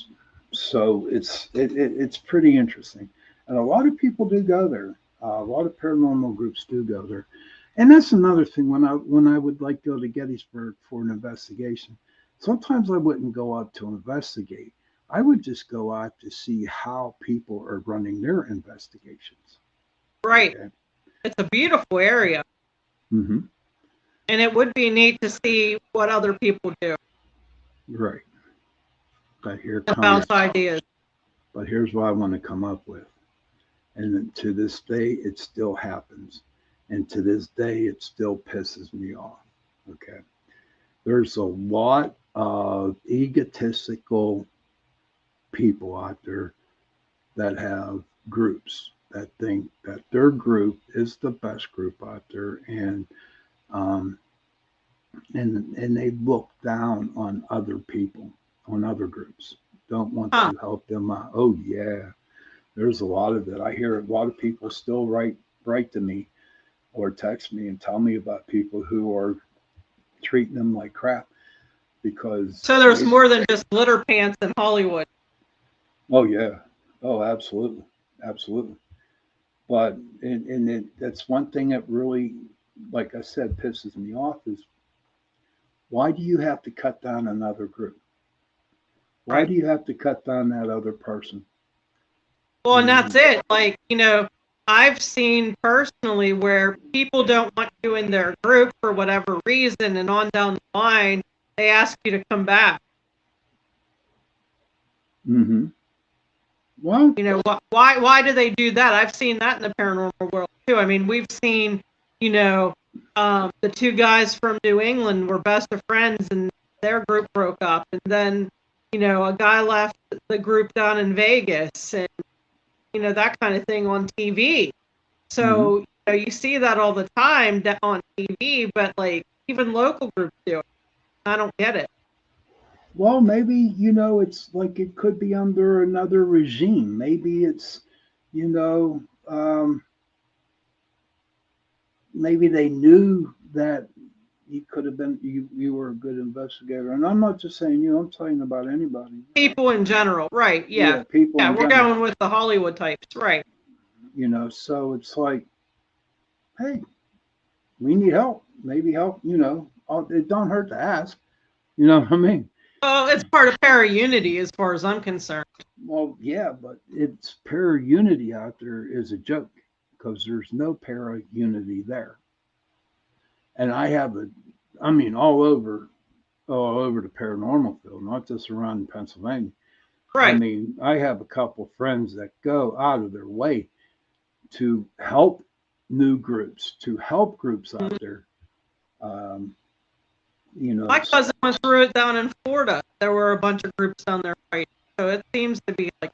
so it's pretty interesting, and a lot of people do go there. A lot of paranormal groups do go there, and that's another thing. When I would like go to Gettysburg for an investigation, sometimes I wouldn't go out to investigate. I would just go out to see how people are running their investigations. Right. Okay. It's a beautiful area, Mm-hmm. and it would be neat to see what other people do Right. But here and comes. bounce ideas. But here's what I want to come up with. And to this day, it still happens. And to this day, it still pisses me off. Okay. There's a lot of egotistical people out there that have groups that think that their group is the best group out there, um, and they look down on other people, on other groups, don't want Huh. to help them out. Oh yeah, there's a lot of it. I hear a lot of people still write to me or text me and tell me about people who are treating them like crap because So there's more than just glitter pants in Hollywood. oh yeah, oh absolutely, absolutely. But that's one thing that really, like I said, pisses me off is why do you have to cut down another group? Why Right. do you have to cut down that other person? Well, You and that's know, it. Like, I've seen personally where people don't want you in their group for whatever reason, and on down the line, they ask you to come back. mm-hmm. Well, Why do they do that? I've seen that in the paranormal world too. I mean, we've seen, the two guys from New England were best of friends, and their group broke up, and then, a guy left the group down in Vegas, and that kind of thing on TV. mm-hmm. So, you see that all the time on TV, but like even local groups do it. I don't get it. Well, maybe, it's like it could be under another regime. Maybe it's, you know, um, maybe they knew that you could have been, you were a good investigator. And I'm not just saying you, I'm talking about anybody. People in general, right? Yeah. Yeah, people Yeah, in we're general, going with the Hollywood types, right? so it's like, hey, we need help. Maybe help, it don't hurt to ask. You know what I mean? Well, it's part of para unity as far as I'm concerned. Well, yeah, but it's para unity out there is a joke because there's no para unity there. And I mean, all over the paranormal field, not just around Pennsylvania. I Right. mean, I have a couple friends that go out of their way to help new groups, to help groups out there. Um, My cousin went through it down in Florida. There were a bunch of groups down there fighting. So it seems to be like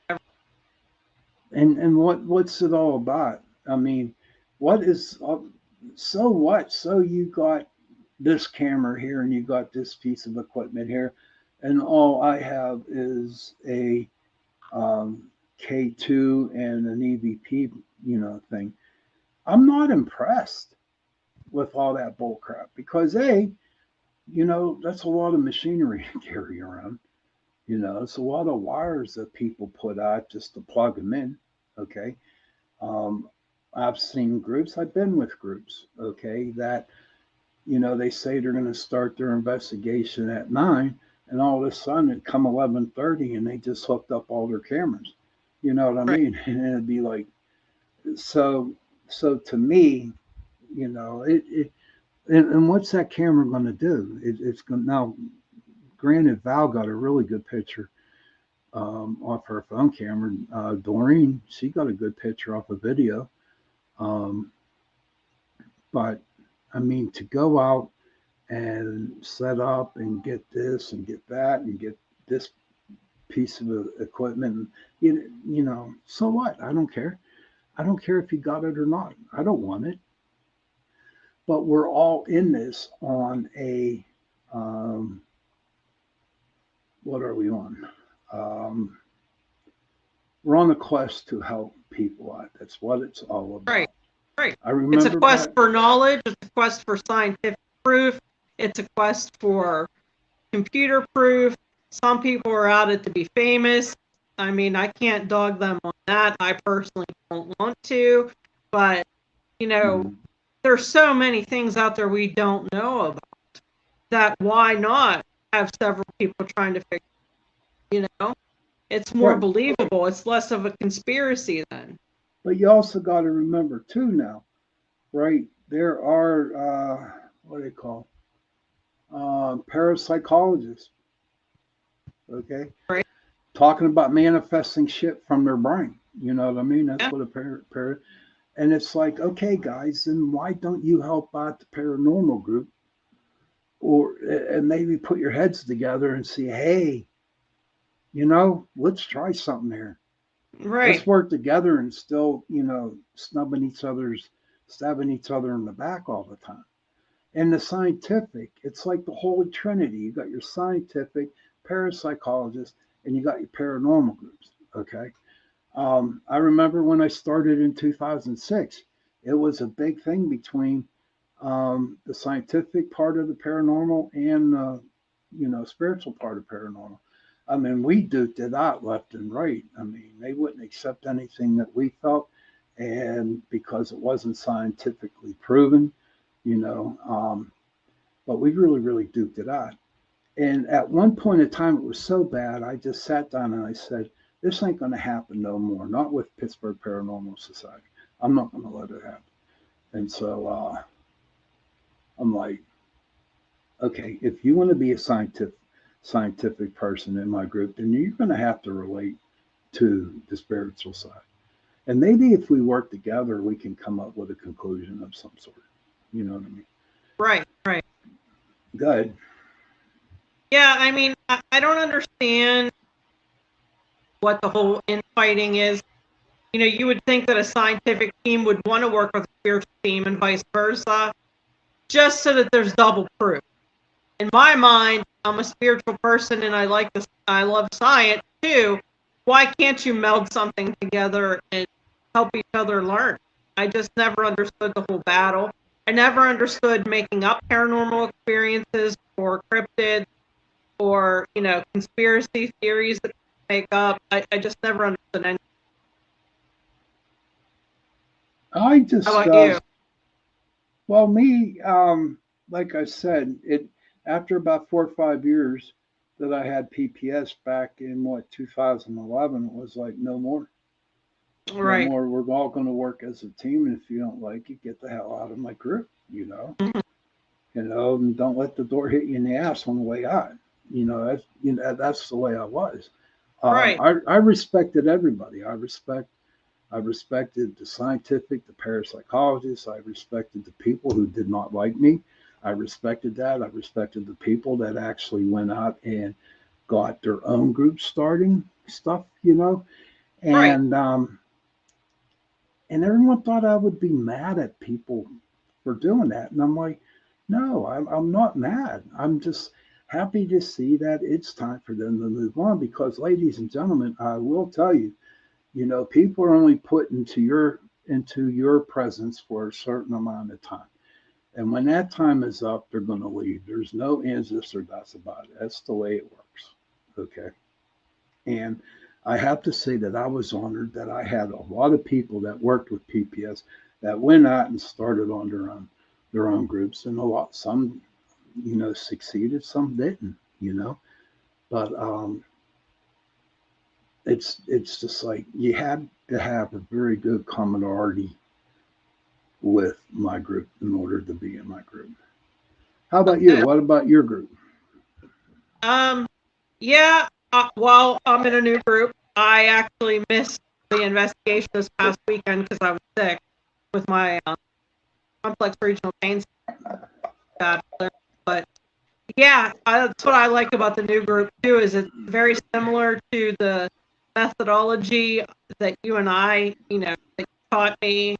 and what's it all about? I mean, what is so what? So you got this camera here and you got this piece of equipment here, and all I have is a um, K2 and an EVP, thing. I'm not impressed with all that bull crap because that's a lot of machinery to carry around. It's a lot of wires that people put out just to plug them in. Okay. Um, I've seen groups, I've been with groups, okay, that, they say they're going to start their investigation at 9, and all of a sudden it come 11:30 and they just hooked up all their cameras. You know what I Right. mean? And it'd be like, so, so to me, and what's that camera going to do? It's going now, granted, Val got a really good picture off her phone camera. Doreen, she got a good picture off a video. Um, but I mean, to go out and set up and get this and get that and get this piece of equipment, so what? I don't care. I don't care if you got it or not. I don't want it. But we're all in this on a, um, what are we on? Um, we're on a quest to help people out. That's what it's all about. Right. Right. I It's a remember quest back. for knowledge. It's a quest for scientific proof. It's a quest for computer proof. Some people are out it to be famous. I mean, I can't dog them on that. I personally don't want to, but Mhm. there's so many things out there we don't know about that why not have several people trying to figure, you know? It's more Right. believable. It's less of a conspiracy then. But you also got to remember too now, right? There are what do they call parapsychologists, okay, Right? talking about manifesting shit from their brain. You know what I mean? That's Yeah. what and it's like, okay, guys, then why don't you help out the paranormal group, or and maybe put your heads together and see, hey, let's try something here. Let's Right. work together and still, stabbing each other in the back all the time. And the scientific, it's like the Holy Trinity. You got your scientific, parapsychologists, and you got your paranormal groups. Okay. I remember when I started in 2006, it was a big thing between the scientific part of the paranormal and spiritual part of paranormal. I mean, we duked it out left and right. I mean, they wouldn't accept anything that we felt, and because it wasn't scientifically proven, you know. But we really, really duked it out. And at one point in time, it was so bad, I just sat down and I said, "This ain't going to happen no more. Not with Pittsburgh Paranormal Society. I'm not going to let it happen." And so I'm like, okay, if you want to be a scientific person in my group, then you're going to have to relate to the spiritual side. And maybe if we work together, we can come up with a conclusion of some sort. You know what I mean? Right. Right. Good. Yeah, I mean, I don't understand what the whole infighting is. You would think that a scientific team would want to work with a spiritual team and vice versa, just so that there's double proof. In my mind, I'm a spiritual person and I like this. I love science too. Why can't you meld something together and help each other learn? I just never understood the whole battle. I never understood making up paranormal experiences or cryptids or conspiracy theories that make up. I just never understood anything. I How just, about you? well, me, like I said, it after about 4 or 5 years that I had PPS back in what 2011, it was like no more, no Right. more. We're all going to work as a team, and if you don't like it, get the hell out of my group. Mhm. And don't let the door hit you in the ass on the way out. That's the way I was. Right. I respected everybody. I respected the scientific, the parapsychologists. I respected the people who did not like me. I respected that. I respected the people that actually went out and got their own group starting stuff. Right. And everyone thought I would be mad at people for doing that. And I'm like, no, I'm not mad. I'm just happy to see that it's time for them to move on because, ladies and gentlemen, I will tell you, people are only put into your presence for a certain amount of time. And when that time is up, they're going to leave. There's no ands, ifs, or buts about it. That's the way it works. Okay. And I have to say that I was honored that I had a lot of people that worked with PPS that went out and started on their own groups, and some, succeeded, some didn't, but it's just like you had to have a very good camaraderie with my group in order to be in my group. How about you? What about your group? Yeah. Well, I'm in a new group. I actually missed the investigation this past weekend because I was sick with my complex regional pain. But yeah, that's what I like about the new group too. Is it's very similar to the methodology that you and I, that you taught me,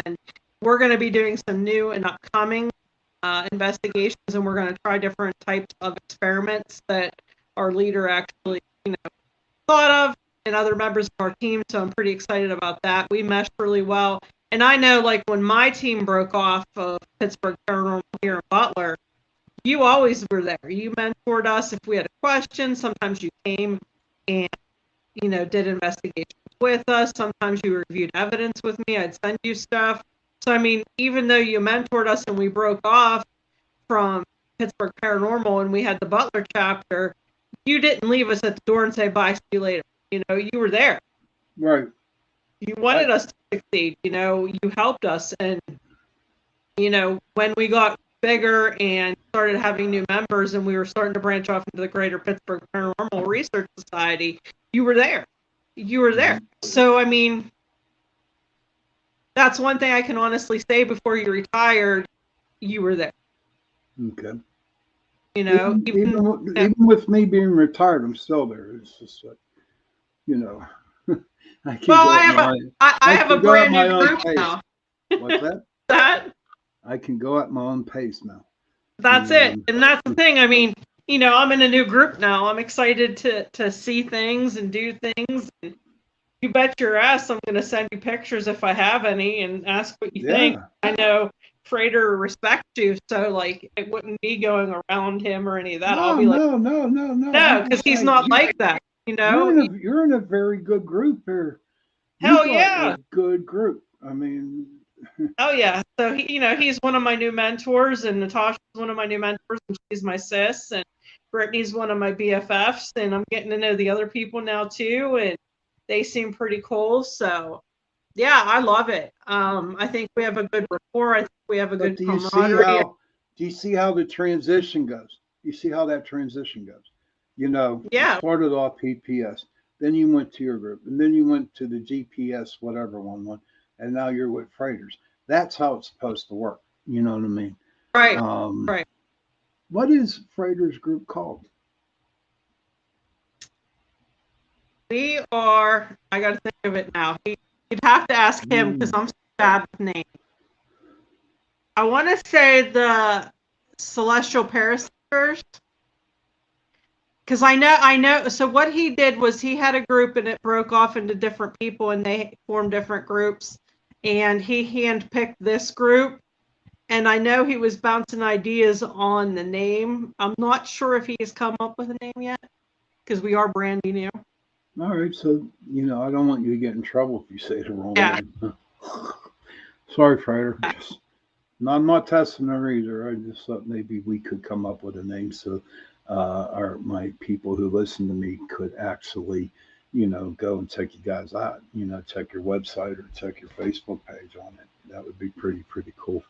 and we're going to be doing some new and upcoming investigations, and we're going to try different types of experiments that our leader actually, thought of, and other members of our team. So I'm pretty excited about that. We meshed really well. And I know, like, when my team broke off of Pittsburgh Paranormal here in Butler, you always were there. You mentored us if we had a question. Sometimes you came and, did investigations with us. Sometimes you reviewed evidence with me. I'd send you stuff. So, I mean, even though you mentored us and we broke off from Pittsburgh Paranormal and we had the Butler chapter, you didn't leave us at the door and say, bye, see you later. You were there. Right. You wanted us to succeed. You helped us. And, when we got bigger and started having new members and we were starting to branch off into the Greater Pittsburgh Paranormal Research Society, you were there. You were there. So, I mean, that's one thing I can honestly say. Before you retired, you were there. Okay. Even with me being retired, I'm still there. It's just like, I have a brand new group now. What's that? That I can go at my own pace now. That's it. And that's the thing. I mean, I'm in a new group now. I'm excited to see things and do things. And you bet your ass I'm going to send you pictures if I have any and ask what you think. I know Frater respects you, so, like, it wouldn't be going around him or any of that. I'll be like, no, because he's not like that. You're in a very good group here. Hell yeah. A good group. I mean. Oh yeah. So he's one of my new mentors, and Natasha's one of my new mentors, and she's my sis, and Brittany's one of my BFFs, and I'm getting to know the other people now too, and they seem pretty cool. So yeah, I love it. I think we have a good rapport. I think we have a good camaraderie. Do you see how the transition goes? You see how that transition goes? Yeah. You started off PPS, then you went to your group, and then you went to the GPS, whatever one, and now you're with Freighters. That's how it's supposed to work. You know what I mean? Right. Right. What is Freighters group called? We are. I got to think of it now. You'd have to ask him because I'm so bad with names. I want to say the Celestial Parasiters. Because I know. So what he did was he had a group and it broke off into different people and they formed different groups. And he handpicked this group. And I know he was bouncing ideas on the name. I'm not sure if he's come up with a name yet because we are brand new. All right. So, I don't want you to get in trouble if you say the wrong name. Sorry, Frater. I'm not testing her either. I just thought maybe we could come up with a name so my people who listen to me could actually, go and check you guys out, check your website or check your Facebook page on it. That would be pretty cool.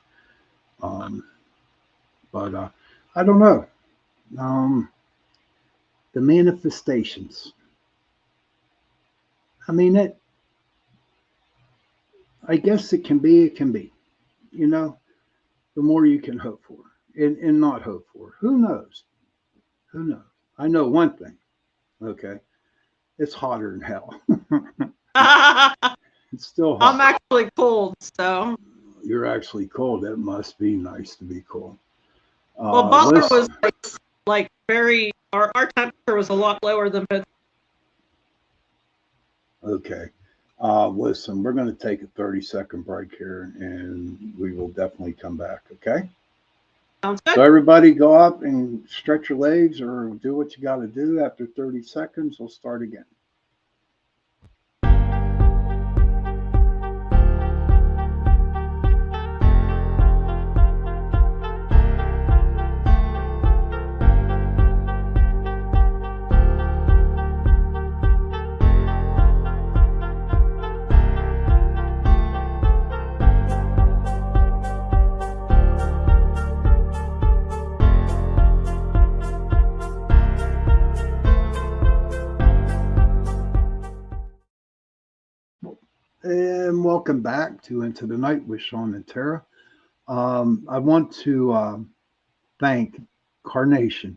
But I don't know. The manifestations. I mean, I guess it can be. The more you can hope for and not hope for. Who knows? I know one thing. Okay. It's hotter than hell. It's still hot. I'm actually cold, so. You're actually cold. That must be nice to be cold. Well, Butler was Listen, like very, our temperature was a lot lower than Pittsburgh. okay. Listen, we're going to take a 30-second break here and we will definitely come back. Okay. Sounds So, good. everybody go up and stretch your legs or do what you got to do. After 30 seconds, we'll start again. And welcome back to Into the Night with Shawn and Tara. I want to thank Carnation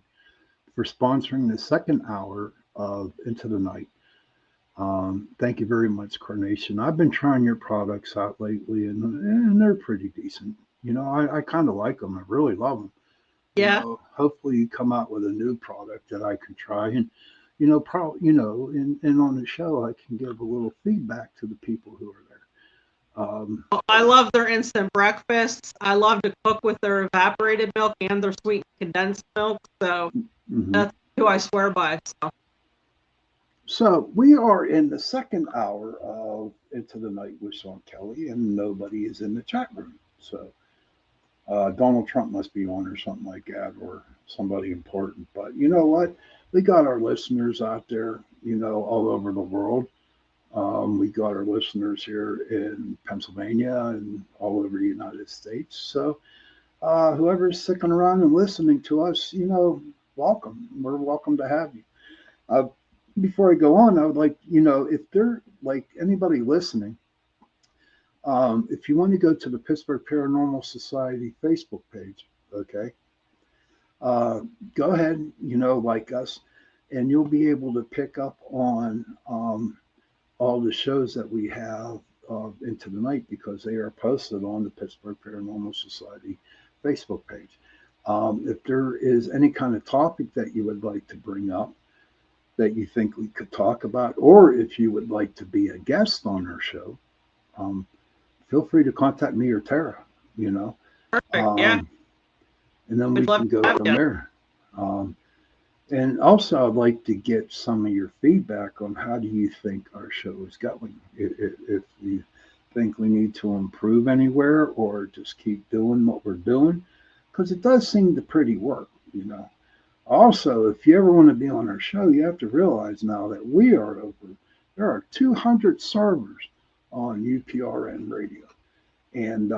for sponsoring the second hour of Into the Night. Thank you very much, Carnation. I've been trying your products out lately, and they're pretty decent. I kind of like them. I really love them. Yeah. Hopefully you come out with a new product that I can try, and probably and on the show I can give a little feedback to the people who are there. I love their instant breakfasts. I love to cook with their evaporated milk and their sweet condensed milk. So that's who I swear by. So we are in the second hour of Into the Night with Shawn Kelly, and nobody is in the chat room. So Donald Trump must be on or something like that, or somebody important. But you know what? We got our listeners out there, all over the world. We got our listeners here in Pennsylvania and all over the United States. So whoever's sticking around and listening to us, welcome. We're welcome to have you. Before I go on, I would like, if there like anybody listening, if you want to go to the Pittsburgh Paranormal Society Facebook page, okay, go ahead, like us, and you'll be able to pick up on all the shows that we have into the night because they are posted on the Pittsburgh Paranormal Society Facebook page. If there is any kind of topic that you would like to bring up that you think we could talk about, or if you would like to be a guest on our show, feel free to contact me or Tara, Perfect. Yeah. And then we We'd love can to go have from you. there. And also, I'd like to get some of your feedback on how do you think our show is going. If you think we need to improve anywhere or just keep doing what we're doing, because it does seem to pretty work, Also, if you ever want to be on our show, you have to realize now that there are 200 servers on UPRN radio. And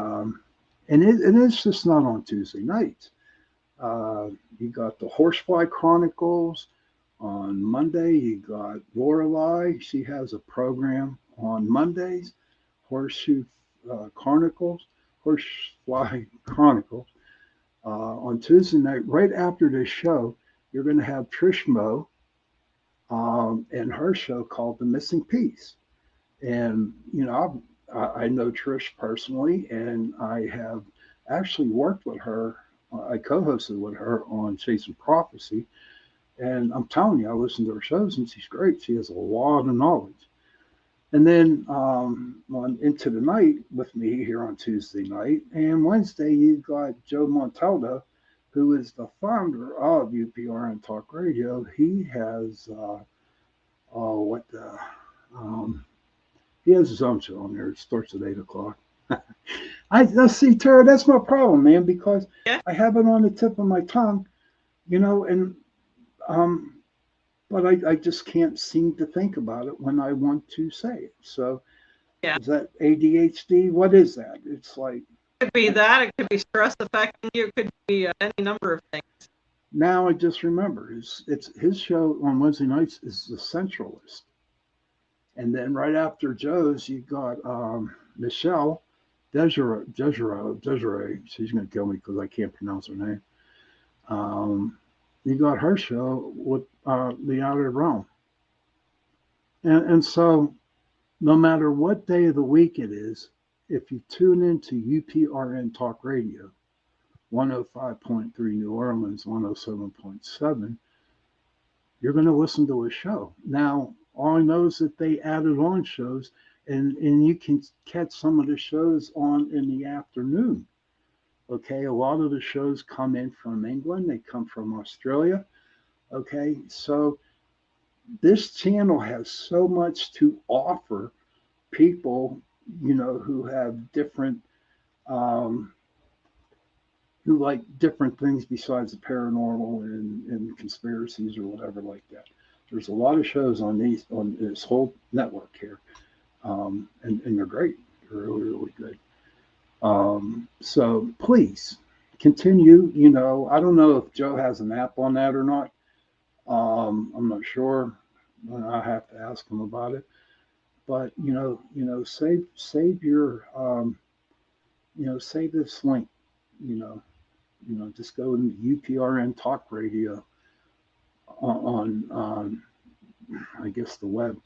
it's just not on Tuesday nights. You got the Horsefly Chronicles on Monday. You got Lorelei. She has a program on Mondays, Horseshoe Chronicles, Horsefly Chronicles. On Tuesday night, right after this show, you're going to have Trish Moe and her show called The Missing Piece. And, I know Trish personally, and I have actually worked with her. I co-hosted with her on Chasing Prophecy. And I'm telling you, I listen to her shows and she's great. She has a lot of knowledge. And then on Into the Night with me here on Tuesday night. And Wednesday, you got Joe Montaldo, who is the founder of UPRN Talk Radio. He has, he has his own show on there. It starts at 8 o'clock. I see, Tara, that's my problem, man, because I have it on the tip of my tongue, and but I just can't seem to think about it when I want to say it. So is that ADHD? What is that? It's like It could be that. It could be stress affecting you. It could be any number of things. now I just remember it's his show on Wednesday nights is The Centralist. And then right after Joe's, you got Michelle Desiree. She's going to kill me because I can't pronounce her name. You got her show with The Outer Realm. And so no matter what day of the week it is, if you tune into UPRN Talk Radio, 105.3 New Orleans, 107.7, you're going to listen to a show. Now, all I know is that they added on shows, and you can catch some of the shows on in the afternoon. Okay, a lot of the shows come in from England, they come from Australia. Okay, so this channel has so much to offer people, who have different, um, who like different things besides the paranormal and conspiracies or whatever like that. There's a lot of shows on this whole network here, and they're great. They're really, really good. So please continue. I don't know if Joe has an app on that or not. I'm not sure. I have to ask him about it. But save your save this link. You know, just go to UPRN Talk Radio on I guess the web,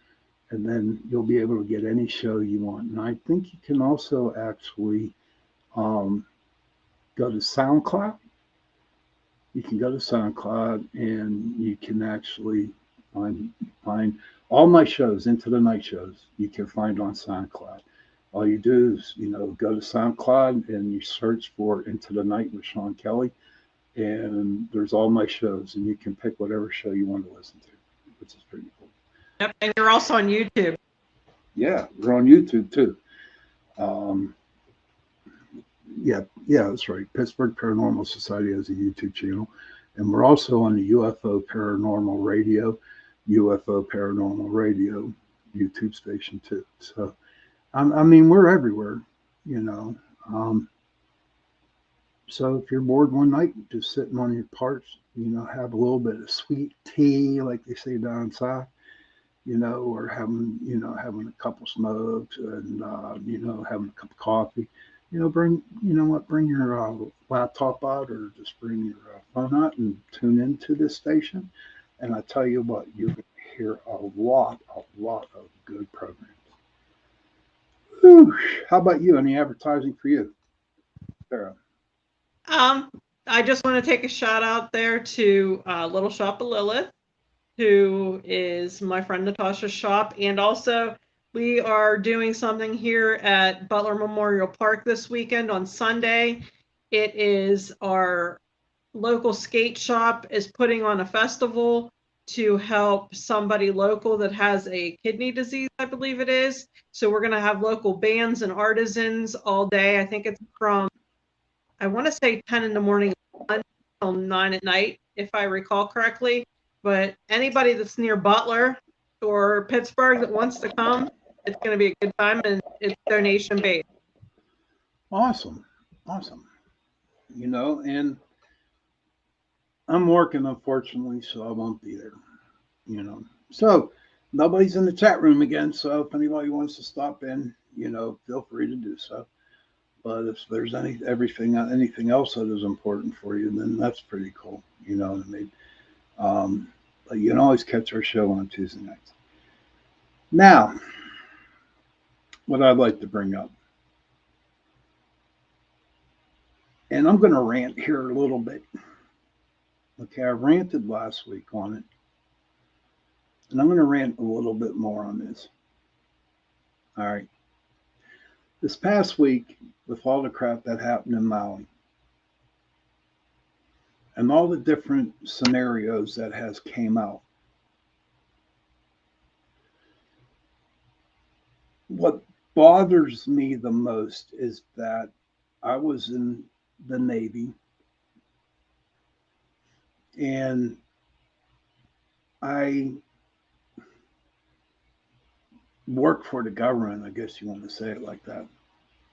and then you'll be able to get any show you want. And I think you can also actually go to SoundCloud. You can go to SoundCloud and you can actually find all my shows, Into the Night shows, you can find on SoundCloud. All you do is, go to SoundCloud and you search for Into the Night with Shawn Kelly, and there's all my shows, and you can pick whatever show you want to listen to, which is pretty cool. Yep, and you're also on YouTube. Yeah, we're on YouTube too. Yeah, that's right. Pittsburgh Paranormal Society has a YouTube channel, and we're also on the UFO Paranormal Radio YouTube station too. So, I mean, we're everywhere, you know. So if you're bored one night, just sitting on your porch, have a little bit of sweet tea, like they say down south, or having a couple smokes and, having a cup of coffee. Bring your laptop out, or just bring your phone out and tune into this station. And I tell you what, you're going to hear a lot of good programs. Whew. How about you? Any advertising for you, Sarah? I just want to take a shout out there to Little Shop of Lilith, who is my friend Natasha's shop, and also we are doing something here at Butler Memorial Park this weekend on Sunday. It is our local skate shop is putting on a festival to help somebody local that has a kidney disease, I believe it is. So we're going to have local bands and artisans all day. I think it's from, I want to say 10 in the morning until 9 at night, if I recall correctly. But anybody that's near Butler or Pittsburgh that wants to come, it's going to be a good time, and it's donation based. Awesome. And I'm working, unfortunately, so I won't be there. So nobody's in the chat room again. So if anybody wants to stop in, feel free to do so. But if there's anything else that is important for you, then that's pretty cool. You know what I mean? But you can always catch our show on Tuesday nights. Now, what I'd like to bring up, and I'm going to rant here a little bit. Okay, I ranted last week on it, and I'm going to rant a little bit more on this. All right. This past week, with all the crap that happened in Maui, and all the different scenarios that has came out, what bothers me the most is that I was in the Navy, and I work for the government, I guess you want to say it like that.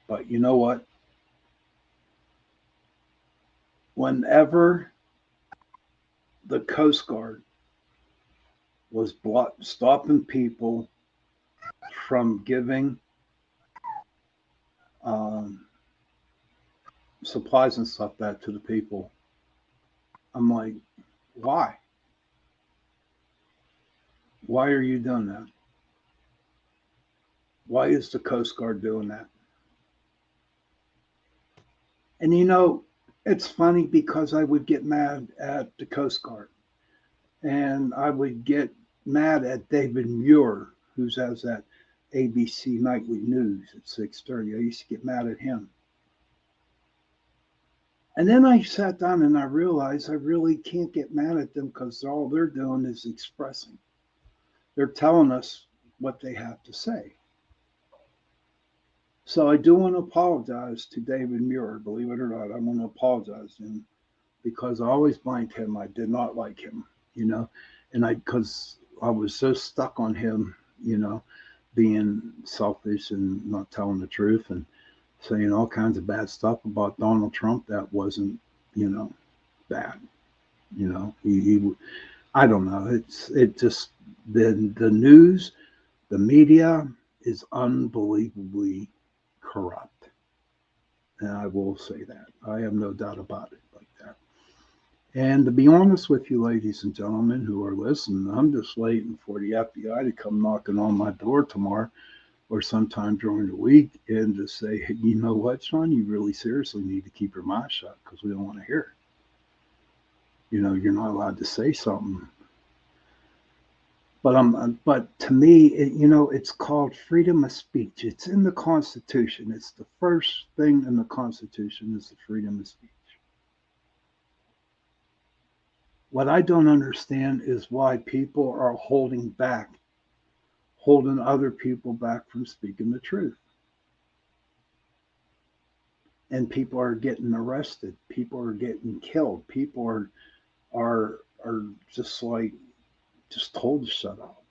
But you know what? Whenever the Coast Guard was stopping people from giving supplies and stuff back to the people, I'm like, why? Why are you doing that? Why is the Coast Guard doing that? And it's funny because I would get mad at the Coast Guard, and I would get mad at David Muir, who's has that ABC nightly news at 6:30. I used to get mad at him. And then I sat down and I realized I really can't get mad at them because all they're doing is expressing. They're telling us what they have to say. So I do want to apologize to David Muir. Believe it or not, I want to apologize to him because I always blamed him. I did not like him, and because I was so stuck on him, being selfish and not telling the truth and saying all kinds of bad stuff about Donald Trump that wasn't, bad. He I don't know. It just the news, the media is unbelievably corrupt, and I will say that. I have no doubt about it like that. And to be honest with you, ladies and gentlemen who are listening, I'm just waiting for the FBI to come knocking on my door tomorrow or sometime during the week and to say, hey, you know what, Shawn, you really seriously need to keep your mouth shut because we don't want to hear it. You're not allowed to say something. But to me, it's called freedom of speech. It's in the Constitution. It's the first thing in the Constitution is the freedom of speech. What I don't understand is why people are holding other people back from speaking the truth. And people are getting arrested. People are getting killed. People are just told to shut up.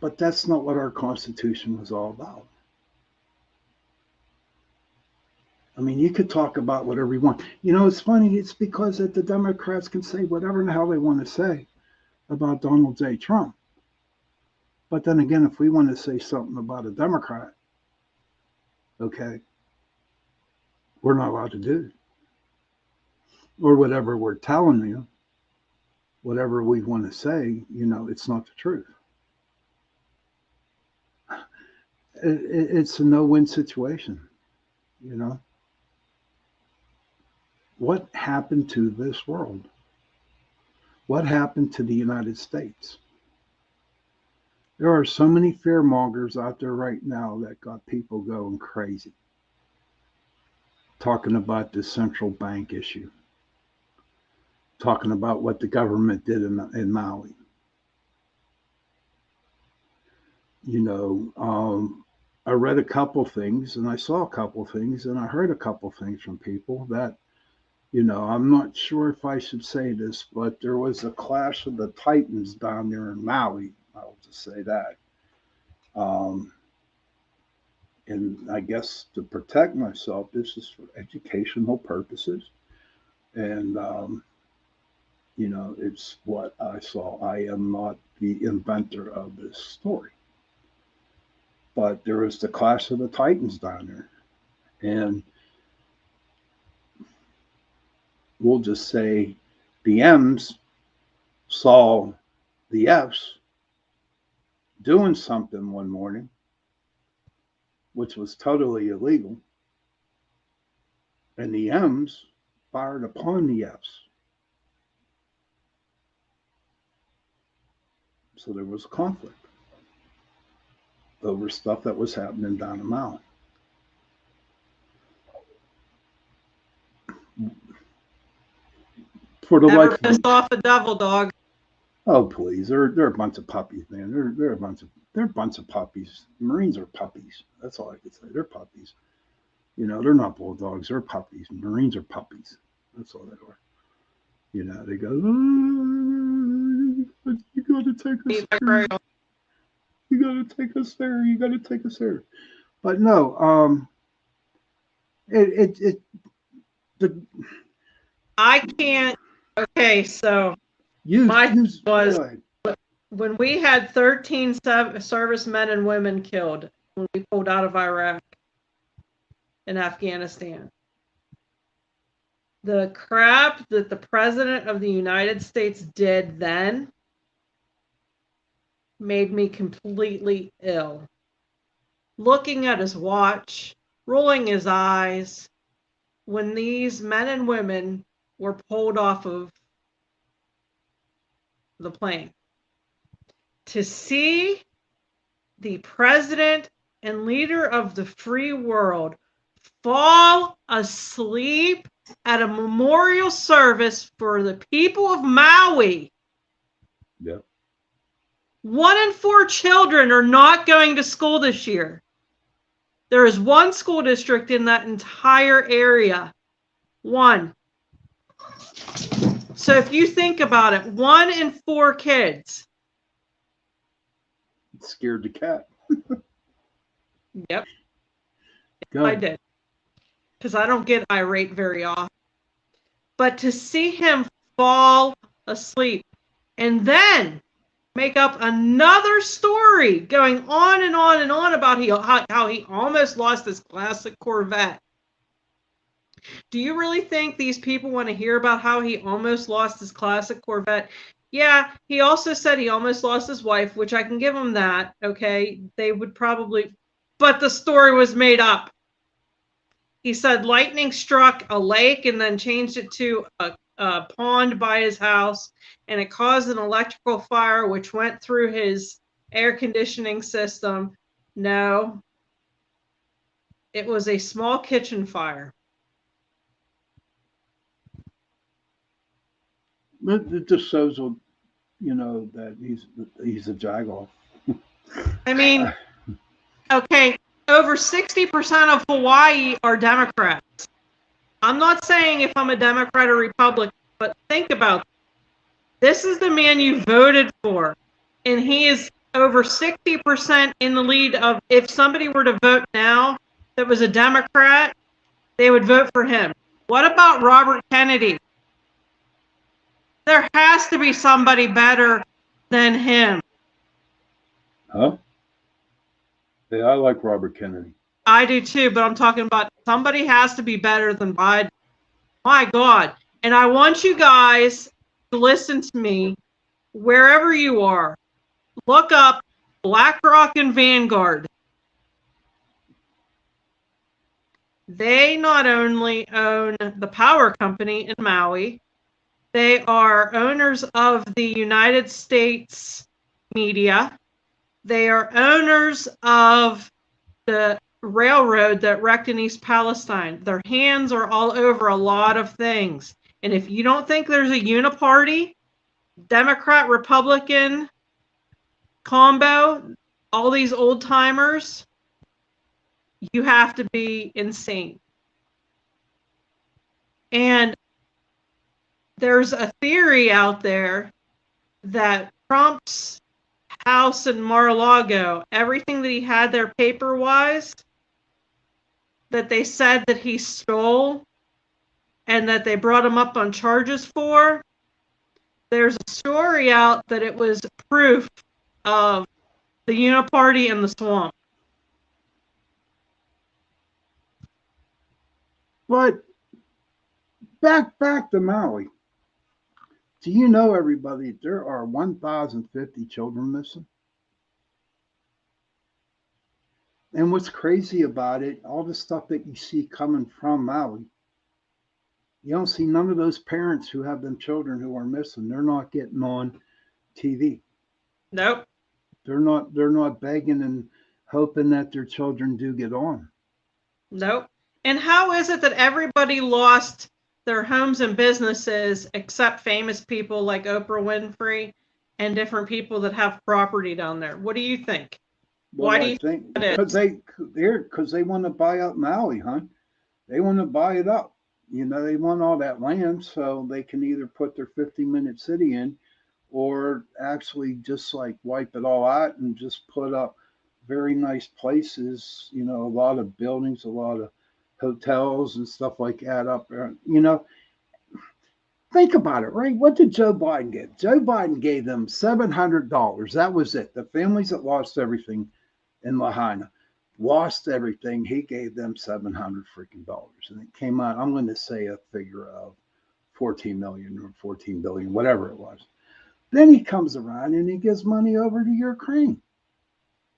But that's not what our Constitution was all about. I mean, you could talk about whatever you want. It's funny. It's because that the Democrats can say whatever the hell they want to say about Donald J. Trump. But then again, if we want to say something about a Democrat, okay, we're not allowed to do it. Or whatever we're telling you, whatever we want to say, it's not the truth. It's a no-win situation, What happened to this world? What happened to the United States? There are so many fearmongers out there right now that got people going crazy. Talking about the central bank issue. Talking about what the government did in Maui. I read a couple things and I saw a couple things and I heard a couple things from people that, I'm not sure if I should say this, but there was a clash of the Titans down there in Maui. I'll just say that. And I guess to protect myself, this is for educational purposes. And, it's what I saw. I am not the inventor of this story. But there was the clash of the Titans down there. And we'll just say the M's saw the F's doing something one morning, which was totally illegal. And the M's fired upon the F's. So there was conflict over stuff that was happening down in Maui. For the Never life pissed off a devil dog. Oh please, they're a bunch of puppies, man. They're a bunch of puppies. Marines are puppies. That's all I could say. They're puppies. They're not bulldogs. They're puppies. Marines are puppies. That's all they are. They go, oh, you got to take us there. You got to take us there. You got to take us there. But no, the I can't. Okay, so was when we had 13 servicemen and women killed when we pulled out of Iraq and Afghanistan. The crap that the President of the United States did then made me completely ill. Looking at his watch, rolling his eyes when these men and women were pulled off of the plane. To see the president and leader of the free world fall asleep at a memorial service for the people of Maui. Yep. 1 in 4 children are not going to school this year. There is one school district in that entire area. One. So if you think about it, 1 in 4 kids. It scared the cat. Yep. Go. I did. Because I don't get irate very often. But to see him fall asleep and then make up another story going on and on and on about how he almost lost his classic Corvette. Do you really think these people want to hear about how he almost lost his classic Corvette? Yeah, he also said he almost lost his wife, which I can give him that. Okay, they would probably, but the story was made up. He said lightning struck a lake and then changed it to a pond by his house, and it caused an electrical fire which went through his air conditioning system. No, it was a small kitchen fire. It just shows, that he's a jagoff. I mean, okay, over 60% of Hawaii are Democrats. I'm not saying if I'm a Democrat or Republican, but think about it. This is the man you voted for, and he is over 60% in the lead of, if somebody were to vote now that was a Democrat, they would vote for him. What about Robert Kennedy? There has to be somebody better than him. Huh? Yeah, I like Robert Kennedy. I do too, but I'm talking about somebody has to be better than Biden. My God. And I want you guys to listen to me wherever you are. Look up BlackRock and Vanguard. They not only own the power company in Maui, they are owners of the United States media. They are owners of the railroad that wrecked in East Palestine. Their hands are all over a lot of things. And if you don't think there's a uniparty, Democrat, Republican combo, all these old timers, you have to be insane. And there's a theory out there that Trump's house in Mar-a-Lago, everything that he had there paper-wise, that they said that he stole and that they brought him up on charges for, there's a story out that it was proof of the uniparty in the swamp. But back to Maui. Do you know, everybody, there are 1,050 children missing? And what's crazy about it, all the stuff that you see coming from Maui, you don't see none of those parents who have them children who are missing. They're not getting on TV. Nope. They're not begging and hoping that their children do get on. Nope. And how is it that everybody lost their homes and businesses except famous people like Oprah Winfrey and different people that have property down there? What do you think? Well, Why do you think? that is? Because they want to buy up Maui, hon. They want to buy it up. They want all that land so they can either put their 50-minute city in or actually just like wipe it all out and just put up very nice places, a lot of buildings, a lot of hotels and stuff like that up there. Think about it, right? What did Joe Biden get? Joe Biden gave them $700. That was it. The families that lost everything in Lahaina lost everything. He gave them $700 freaking dollars, and it came out, I'm going to say a figure of 14 million or 14 billion, whatever it was. Then he comes around and he gives money over to Ukraine,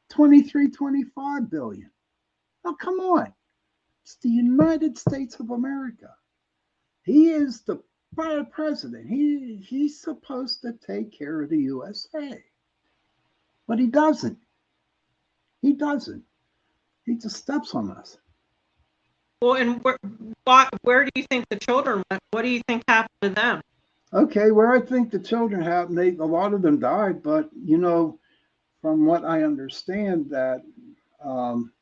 23, 25 billion. Now, come on. It's the United States of America. He is the president. He's supposed to take care of the USA, but he doesn't. He doesn't. He just steps on us. Well, and where do you think the children went? What do you think happened to them? Okay, where I think the children happened, a lot of them died, but from what I understand, that um,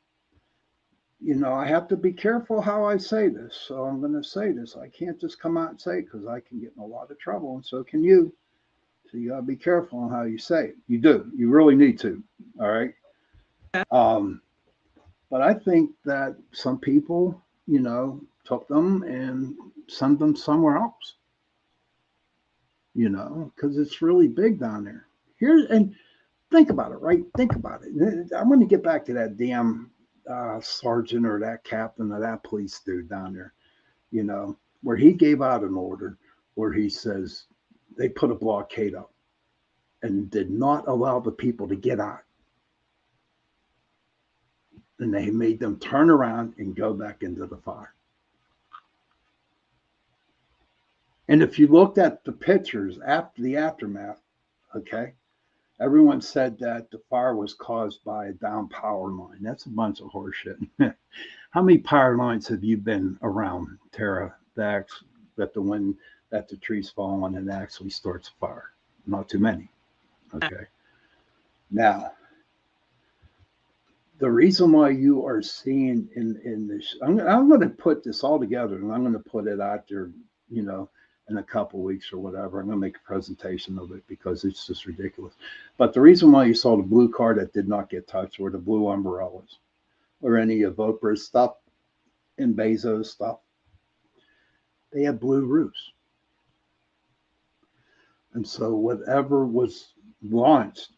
I have to be careful how I say this. So I'm going to say this. I can't just come out and say it because I can get in a lot of trouble, and so can you. So you got to be careful on how you say it. You do. You really need to. All right. Um, but I think that some people, took them and sent them somewhere else. Because it's really big down there. And think about it, right? Think about it. I'm going to get back to that damn sergeant or that captain or that police dude down there, where he gave out an order where he says they put a blockade up and did not allow the people to get out. And they made them turn around and go back into the fire. And if you looked at the pictures after the aftermath, okay, everyone said that the fire was caused by a down power line. That's a bunch of horseshit. How many power lines have you been around, Tara, that the trees fall on and actually starts a fire? Not too many. Okay. Now, the reason why you are seeing in this, I'm going to put this all together and I'm going to put it out there, in a couple of weeks or whatever. I'm going to make a presentation of it because it's just ridiculous. But the reason why you saw the blue car that did not get touched, or the blue umbrellas, or any of Oprah's stuff and Bezos stuff, they had blue roofs. And so whatever was launched,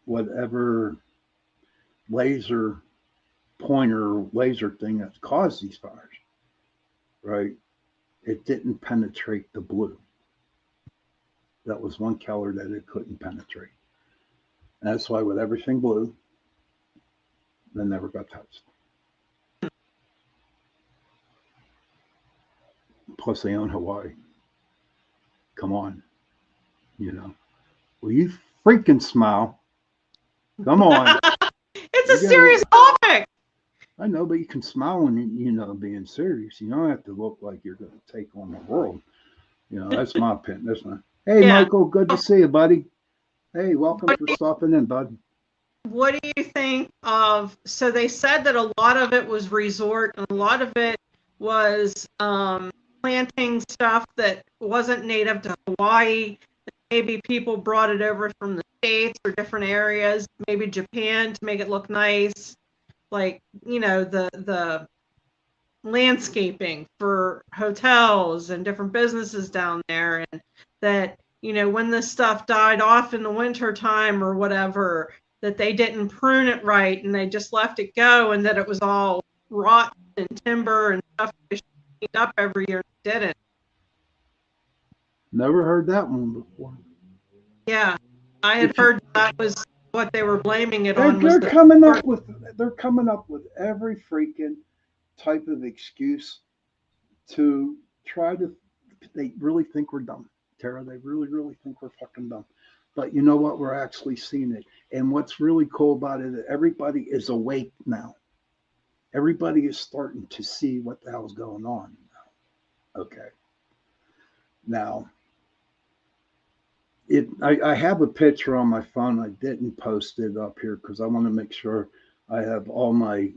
whatever laser pointer laser thing that caused these fires, right? It didn't penetrate the blue. That was one color that it couldn't penetrate. And that's why with everything blue, they never got touched. Plus they own Hawaii. Come on. Will you freaking smile? Come on. It's a serious topic. I know, but you can smile when being serious. You don't have to look like you're going to take on the world. That's my opinion. That's my. Hey, yeah. Michael, good to see you, buddy. Hey, welcome for stopping in, bud. What do you think of? So they said that a lot of it was resort, and a lot of it was planting stuff that wasn't native to Hawaii. Maybe people brought it over from the States or different areas, maybe Japan, to make it look nice. Like, the landscaping for hotels and different businesses down there, and that, when this stuff died off in the winter time or whatever, that they didn't prune it right and they just left it go, and that it was all rotten and timber and stuff they should clean up every year and didn't. Never heard that one before. Yeah, I had heard that was what they were blaming it on. They're coming up with every freaking type of excuse to try to. They really think we're dumb, Tara. They really, really think we're fucking dumb. But you know what? We're actually seeing it. And what's really cool about it is everybody is awake now. Everybody is starting to see what the hell's going on now. Okay. Now, I have a picture on my phone. I didn't post it up here because I want to make sure I have all my,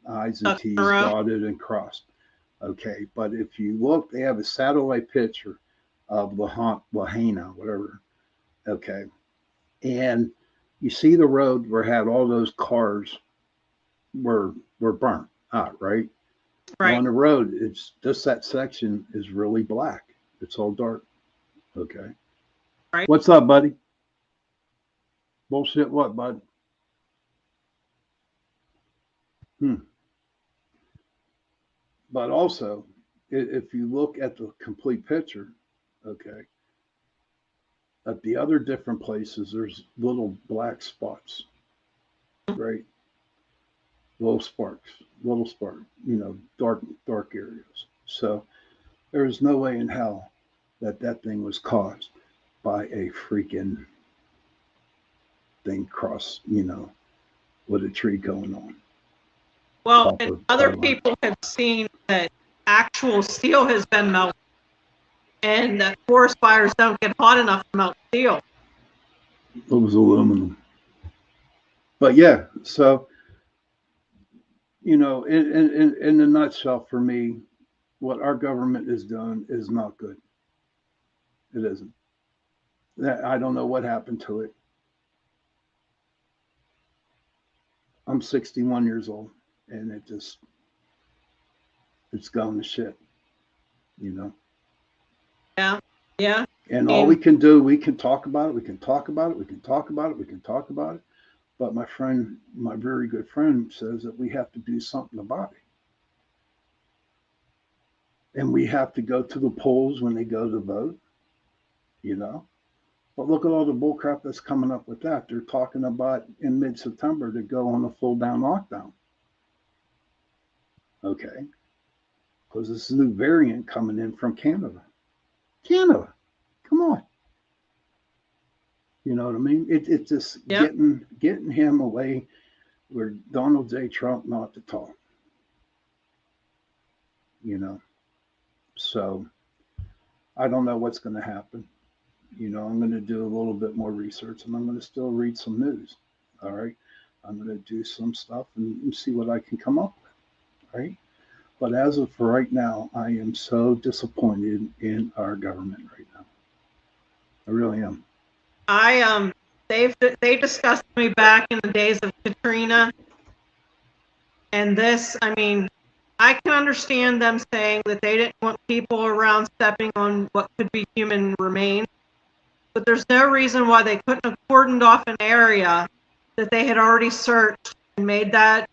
I's and T's dotted and crossed. Okay. But if you look, they have a satellite picture of Lahaina, whatever. Okay. And you see the road where had all those cars were burnt out, right? Right. On the road, it's just that section is really black. It's all dark. Okay. Right. What's up, buddy? Bullshit what, bud? But also, if you look at the complete picture, okay, at the other different places, there's little black spots, right? little sparks, dark areas. So there's no way in hell that that thing was caused by a freaking thing with a tree going on. Well, and other people have seen that actual steel has been melted, and that forest fires don't get hot enough to melt steel. It was aluminum. But yeah, so in a nutshell, for me, what our government is doing is not good. It isn't. I don't know what happened to it. I'm 61 years old, and it's going to shit, you know. Yeah, yeah. And all we can do, we can talk about it, we can talk about it, we can talk about it, we can talk about it. But my very good friend, says that we have to do something about it. And we have to go to the polls when they go to vote, you know. But look at all the bullcrap that's coming up with that. They're talking about in mid-September to go on a full-down lockdown. Okay. Because this new variant coming in from Canada. Canada, come on. You know what I mean? It's just getting him away where Donald J. Trump not to talk. You know. So I don't know what's going to happen. I'm going to do a little bit more research, and I'm going to still read some news. All right. I'm going to do some stuff and see what I can come up with. All right. But as of for right now, I am so disappointed in our government right now. I really am. They discussed me back in the days of Katrina, and this, I mean, I can understand them saying that they didn't want people around stepping on what could be human remains, but there's no reason why they couldn't have cordoned off an area that they had already searched and made that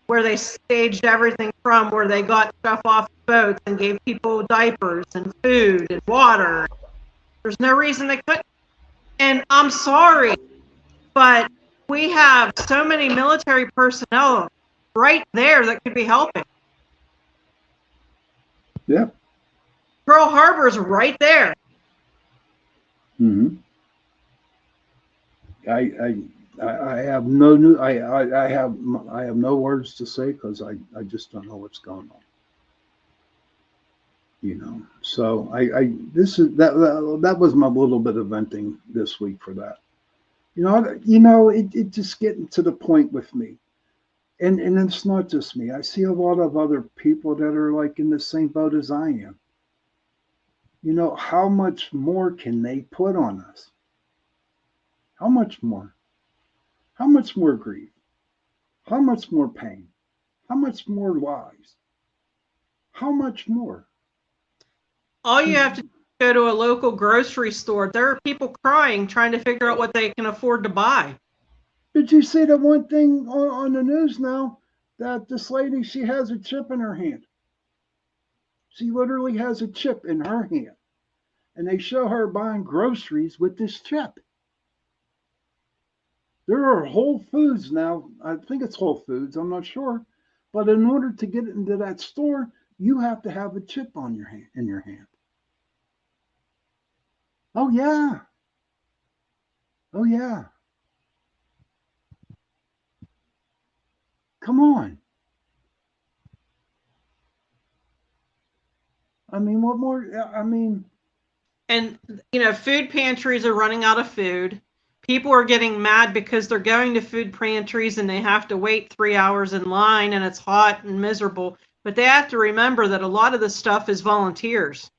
where they staged everything from, where they got stuff off boats and gave people diapers and food and water. There's no reason they couldn't. And I'm sorry, but we have so many military personnel right there that could be helping. Yeah. Pearl Harbor's right there. Mm-hmm. I have no new I have no words to say because I just don't know what's going on. So that was my little bit of venting this week for that. It just getting to the point with me, and it's not just me. I see a lot of other people that are like in the same boat as I am. How much more can they put on us? How much more? How much more grief? How much more pain? How much more lies? How much more? All you have to do is go to a local grocery store. There are people crying trying to figure out what they can afford to buy. Did you see the one thing on the news now that this lady, she has a chip in her hand? She literally has a chip in her hand. And they show her buying groceries with this chip. There are Whole Foods now. I think it's Whole Foods. I'm not sure. But in order to get into that store, you have to have a chip on your hand, in your hand. Oh, yeah. Oh, yeah. Come on. I mean, what more? I mean. And, food pantries are running out of food. People are getting mad because they're going to food pantries and they have to wait 3 hours in line and it's hot and miserable. But they have to remember that a lot of this stuff is volunteers.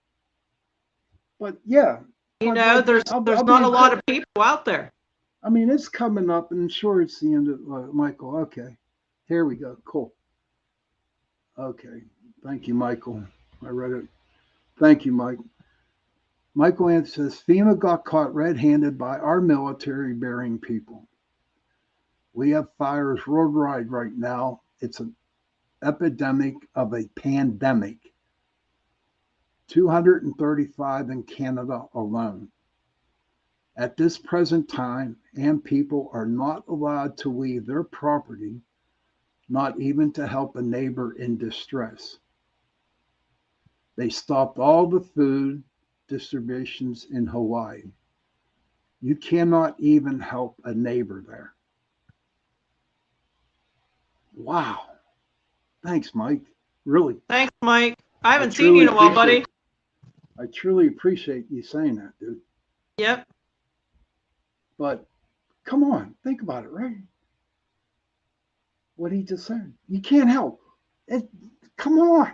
But yeah. There's not a lot of people out there. I mean, it's coming up, and sure, it's the end of Michael. Okay. Here we go. Cool. Okay. Thank you, Michael. I read it. Thank you, Mike. Michael Ann says, FEMA got caught red-handed by our military burying people. We have fires worldwide right now. It's an epidemic of a pandemic. 235 in Canada alone. At this present time, and people are not allowed to leave their property not even to help a neighbor in distress. They stopped all the food distributions in Hawaii. You cannot even help a neighbor there. Wow. Thanks, Mike. Really. Thanks, Mike. I haven't seen truly you in a while, appreciate buddy. I truly appreciate you saying that, dude. Yep. But come on, think about it, right? What he just said. You can't help. It, come on.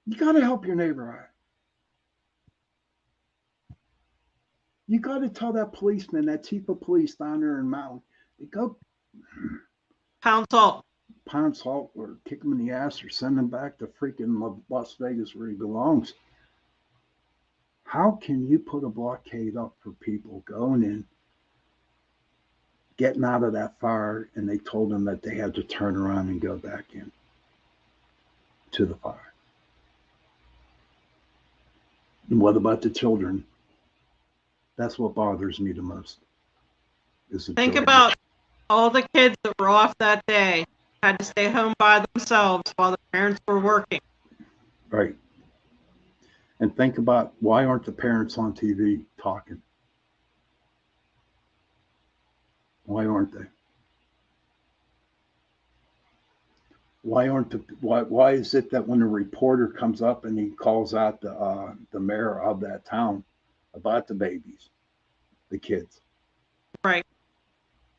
You got to help your neighbor out. You got to tell that policeman, that chief of police down there in Maui, go Pound salt. pound salt or kick him in the ass or send him back to freaking Las Vegas where he belongs. How can you put a blockade up for people going in, getting out of that fire, and they told them that they had to turn around and go back in to the fire? And what about the children? That's what bothers me the most. Is the Think children. about all the kids that were off that day, had to stay home by themselves while the parents were working. Right. And think about, why aren't the parents on TV talking? Why aren't they? Why is it that when a reporter comes up and he calls out the mayor of that town about the babies, the kids, Right.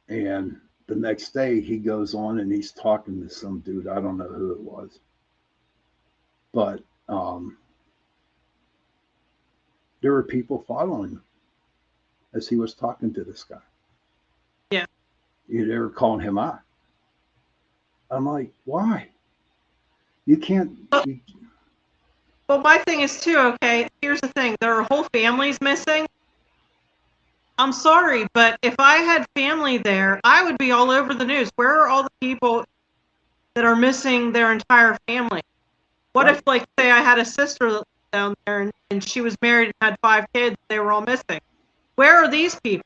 and the next day he goes on and he's talking to some dude, I don't know who it was, but there were people following him as he was talking to this guy. Yeah. They were calling him out. I'm like, why? You can't. Well, my thing is too, okay, here's the thing. There are whole families missing. I'm sorry, but if I had family there, I would be all over the news. Where are all the people that are missing their entire family? What Right. if, like, say I had a sister down there and she was married and had 5 kids, they were all missing? Where are these people?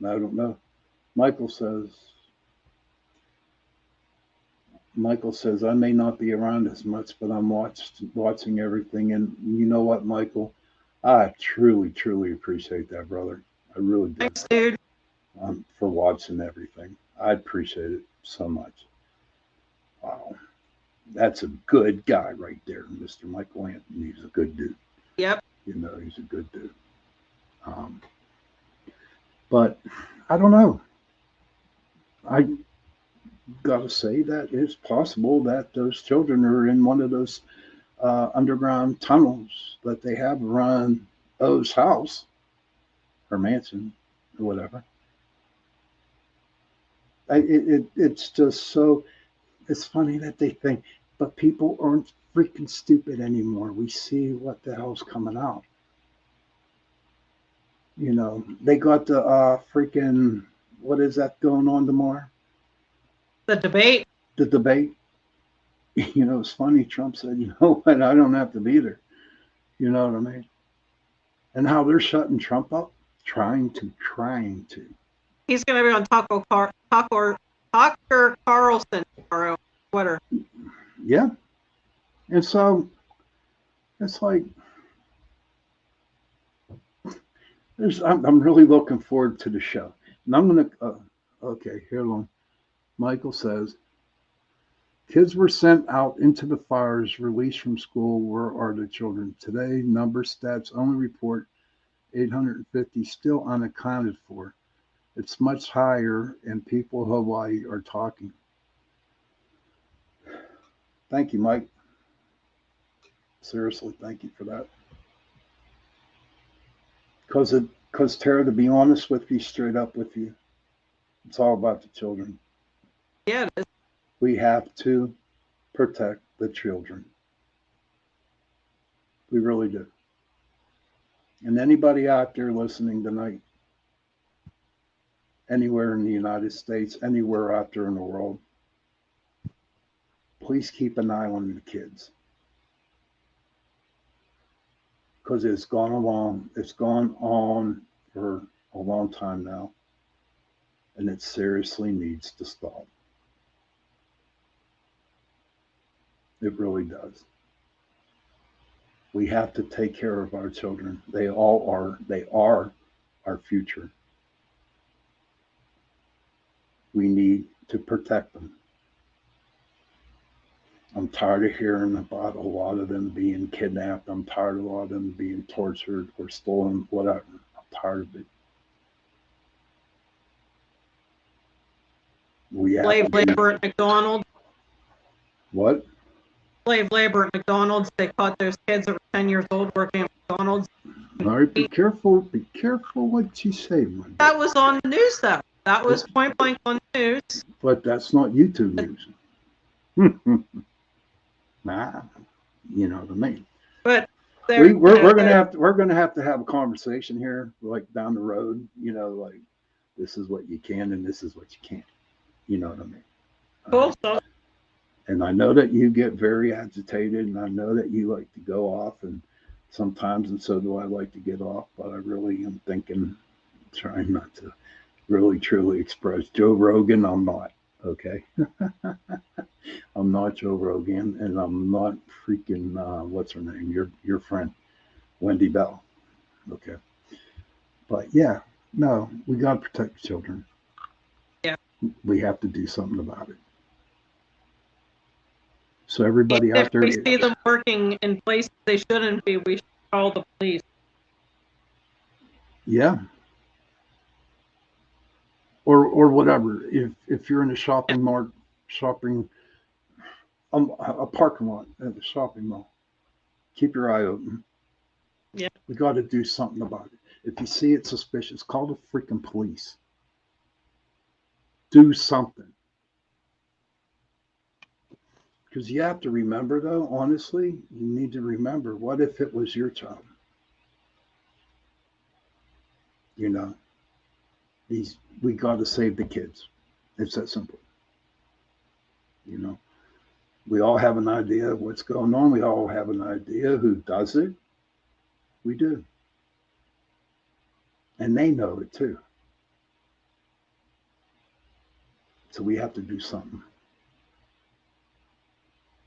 I don't know. Michael says, I may not be around as much, but I'm watching everything. And you know what, Michael? I truly, truly appreciate that, brother. I really do. Thanks, dude. For watching everything. I appreciate it so much. Wow. That's a good guy right there, Mr. Michael Anthony. He's a good dude. Yep. You know, he's a good dude. But I don't know. I got to say that it's possible that those children are in one of those underground tunnels that they have around O's house or mansion or whatever. It's just so, it's funny that they think, but people aren't freaking stupid anymore. We see what the hell's coming out. You know, they got the freaking, what is that going on tomorrow? The debate. The debate. You know, it's funny. Trump said, you know what, I don't have to be there. You know what I mean? And how they're shutting Trump up, trying to. He's going to be on Tucker Carlson tomorrow, Twitter. Yeah. And so it's like, I'm really looking forward to the show. And I'm going to, okay, here along. Michael says, kids were sent out into the fires, released from school. Where are the children? Today, number stats only report 850 still unaccounted for. It's much higher, and people in Hawaii are talking. Thank you, Mike. Seriously, thank you for that. Because Tara, to be honest with you, straight up with you, it's all about the children. Yeah, it is. We have to protect the children. We really do. And anybody out there listening tonight, anywhere in the United States, anywhere out there in the world, please keep an eye on the kids. Because it's gone on for a long time now. and it seriously needs to stop. It really does. We have to take care of our children. They all are. They are our future. We need to protect them. I'm tired of hearing about a lot of them being kidnapped. I'm tired of a lot of them being tortured or stolen, whatever. I'm tired of it. We have Slave to be. labor at McDonald's. What? Slave labor at McDonald's. They caught those kids that were 10 years old working at McDonald's. All right, be careful. Be careful what you say, my dear. That was on the news, though. That was point blank on the news. But that's not YouTube news. Nah, you know what I mean. But we're gonna have to have a conversation here, like down the road. You know, like this is what you can and this is what you can't. You know what I mean? Cool. So And I know that you get very agitated, and I know that you like to go off, and sometimes, and so do I, like to get off. But I really am trying not to really truly express. Joe Rogan, I'm not. Okay. I'm not Joe Rogan, and I'm not freaking what's her name? Your friend, Wendy Bell. Okay. But yeah, no, we got to protect the children. Yeah. We have to do something about it. So everybody out if there, we see them working in places they shouldn't be, we should call the police. yeah, or whatever. If you're in a shopping mart, a parking lot at the shopping mall, keep your eye open. Yeah. We got to do something about it. If you see it suspicious, call the freaking police. Do something. Because you have to remember, though, honestly, you need to remember, what if it was your child? You know, we got to save the kids. It's that simple. You know, we all have an idea of what's going on. We all have an idea who does it. We do. And they know it too. So we have to do something.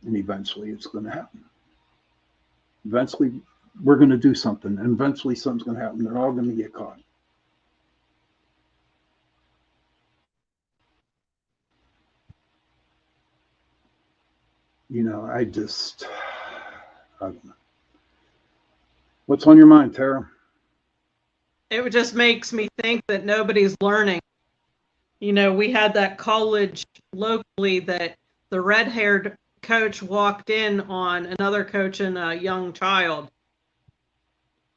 And eventually it's going to happen. Eventually we're going to do something. And eventually something's going to happen. They're all going to get caught. You know, I don't know. What's on your mind, Tara? It just makes me think that nobody's learning. You know, we had that college locally that the red-haired coach walked in on another coach and a young child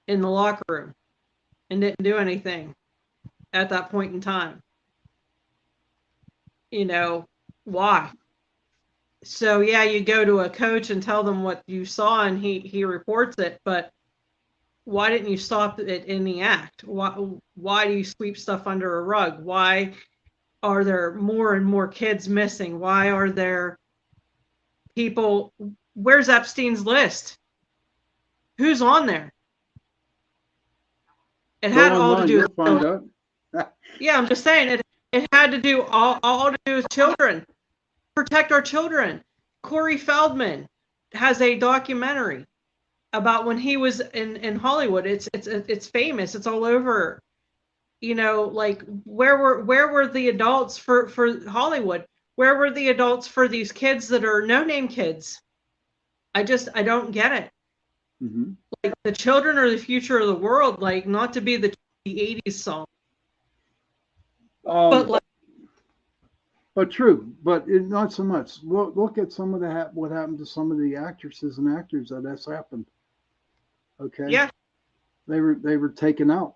in the locker room and didn't do anything at that point in time. You know, why? So yeah, you go to a coach and tell them what you saw and he reports it, but why didn't you stop it in the act? Why do you sweep stuff under a rug? Why are there more and more kids missing? Why are there people? Where's Epstein's list? Who's on there? It had all to do with find out. Yeah, I'm just saying it had to do all to do with children. Protect our children. Corey Feldman has a documentary about when he was in Hollywood. It's famous. It's all over. You know, like where were the adults for Hollywood? Where were the adults for these kids that are no-name kids? I don't get it. Mm-hmm. Like the children are the future of the world. Like not to be the 80s song. But true, but not so much. Look at some of what happened to some of the actresses and actors that has happened. Okay. Yeah. They were taken out.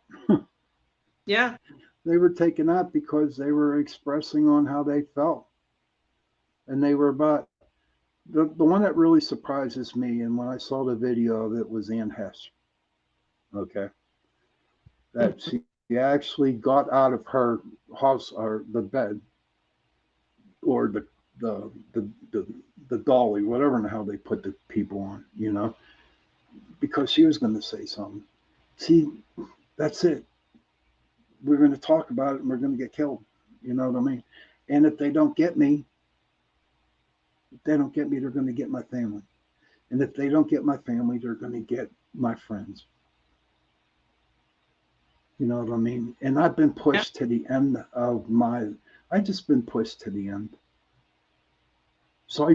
Yeah. They were taken out because they were expressing on how they felt, and they were about the one that really surprises me. And when I saw the video of it was Anne Hesh. Okay. That she actually got out of her house or the bed or the dolly, whatever and how they put the people on, you know, because she was going to say something. See, that's it. We're going to talk about it and we're going to get killed. You know what I mean? And if they don't get me, they're going to get my family. And if they don't get my family, they're going to get my friends. You know what I mean? And I've been Yeah. pushed to the end of my, I've just been pushed to the end. So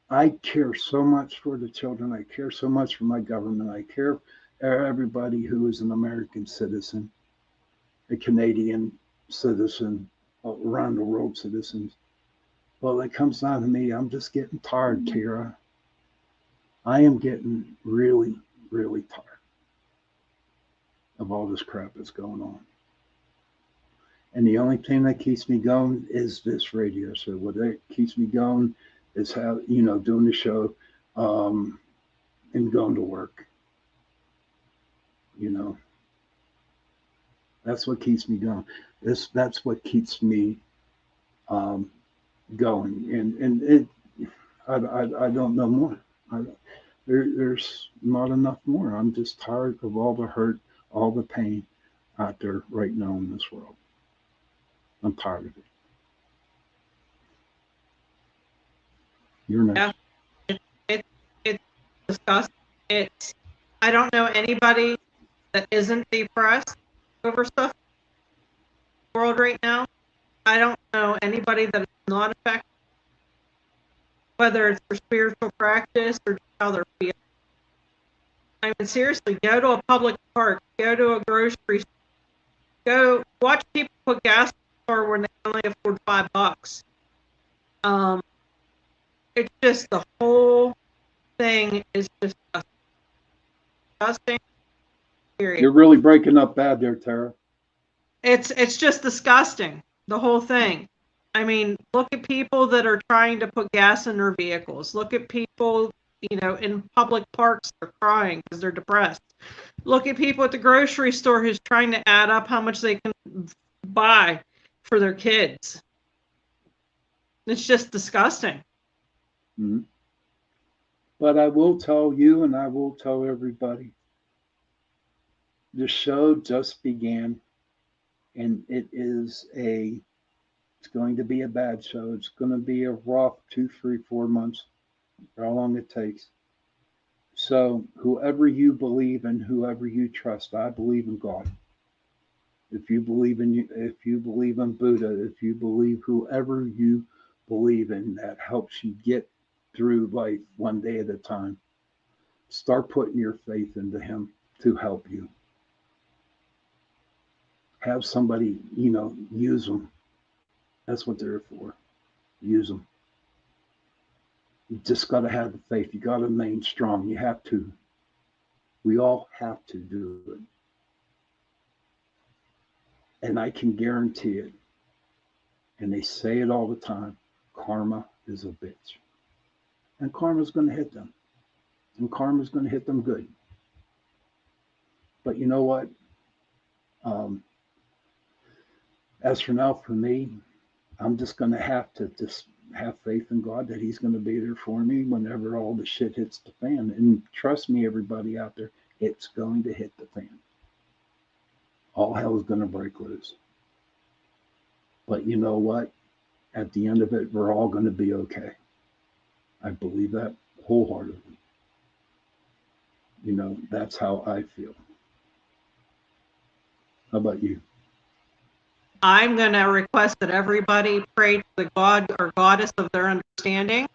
I care so much for the children. I care so much for my government. I care for everybody who is an American citizen, a Canadian citizen, around the world citizens. Well, it comes down to me. I'm just getting tired, Tara. I am getting really, really tired of all this crap that's going on. And the only thing that keeps me going is this radio show. What keeps me going is how, doing the show and going to work. You know, that's what keeps me going. That's what keeps me um, going. And I don't know more. There's not enough more. I'm just tired of all the hurt, all the pain out there right now in this world. I'm tired of it. You're next. Yeah. It's disgusting. It's I don't know anybody that isn't depressed over stuff in the world right now. I don't know anybody that is not affected, whether it's for spiritual practice or just how they're feeling. I mean, seriously, go to a public park, go to a grocery store, go watch people put gas in the car when they only afford $5. It's just the whole thing is just disgusting. Period. You're really breaking up bad there, Tara. It's just disgusting, the whole thing. I mean, look at people that are trying to put gas in their vehicles. Look at people, in public parks, they're crying because they're depressed. Look at people at the grocery store who's trying to add up how much they can buy for their kids. It's just disgusting. Mm-hmm. But I will tell you, and I will tell everybody, the show just began, and it's going to be a bad show. It's going to be a rough 2, 3, 4 months, how long it takes. So whoever you believe in, whoever you trust, I believe in God. If you believe in Buddha, if you believe whoever you believe in that helps you get through life one day at a time, start putting your faith into him to help you. Have somebody, use them. That's what they're for. Use them. You just got to have the faith. You got to remain strong. You have to. We all have to do it. And I can guarantee it. And they say it all the time. Karma is a bitch. And karma's going to hit them. And karma's going to hit them good. But you know what? As for now, for me, I'm just going to have to just have faith in God that he's going to be there for me whenever all the shit hits the fan. And trust me, everybody out there, it's going to hit the fan. All hell is going to break loose. But you know what? At the end of it, we're all going to be okay. I believe that wholeheartedly. That's how I feel. How about you? I'm going to request that everybody pray to the God or goddess of their understanding,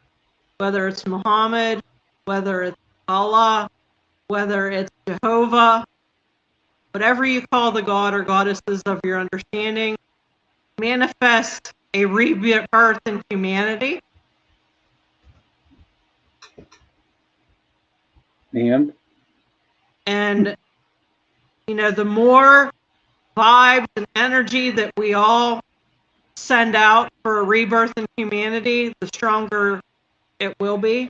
whether it's Muhammad, whether it's Allah, whether it's Jehovah, whatever you call the God or goddesses of your understanding, manifest a rebirth in humanity. And, the more vibes and energy that we all send out for a rebirth in humanity, the stronger it will be.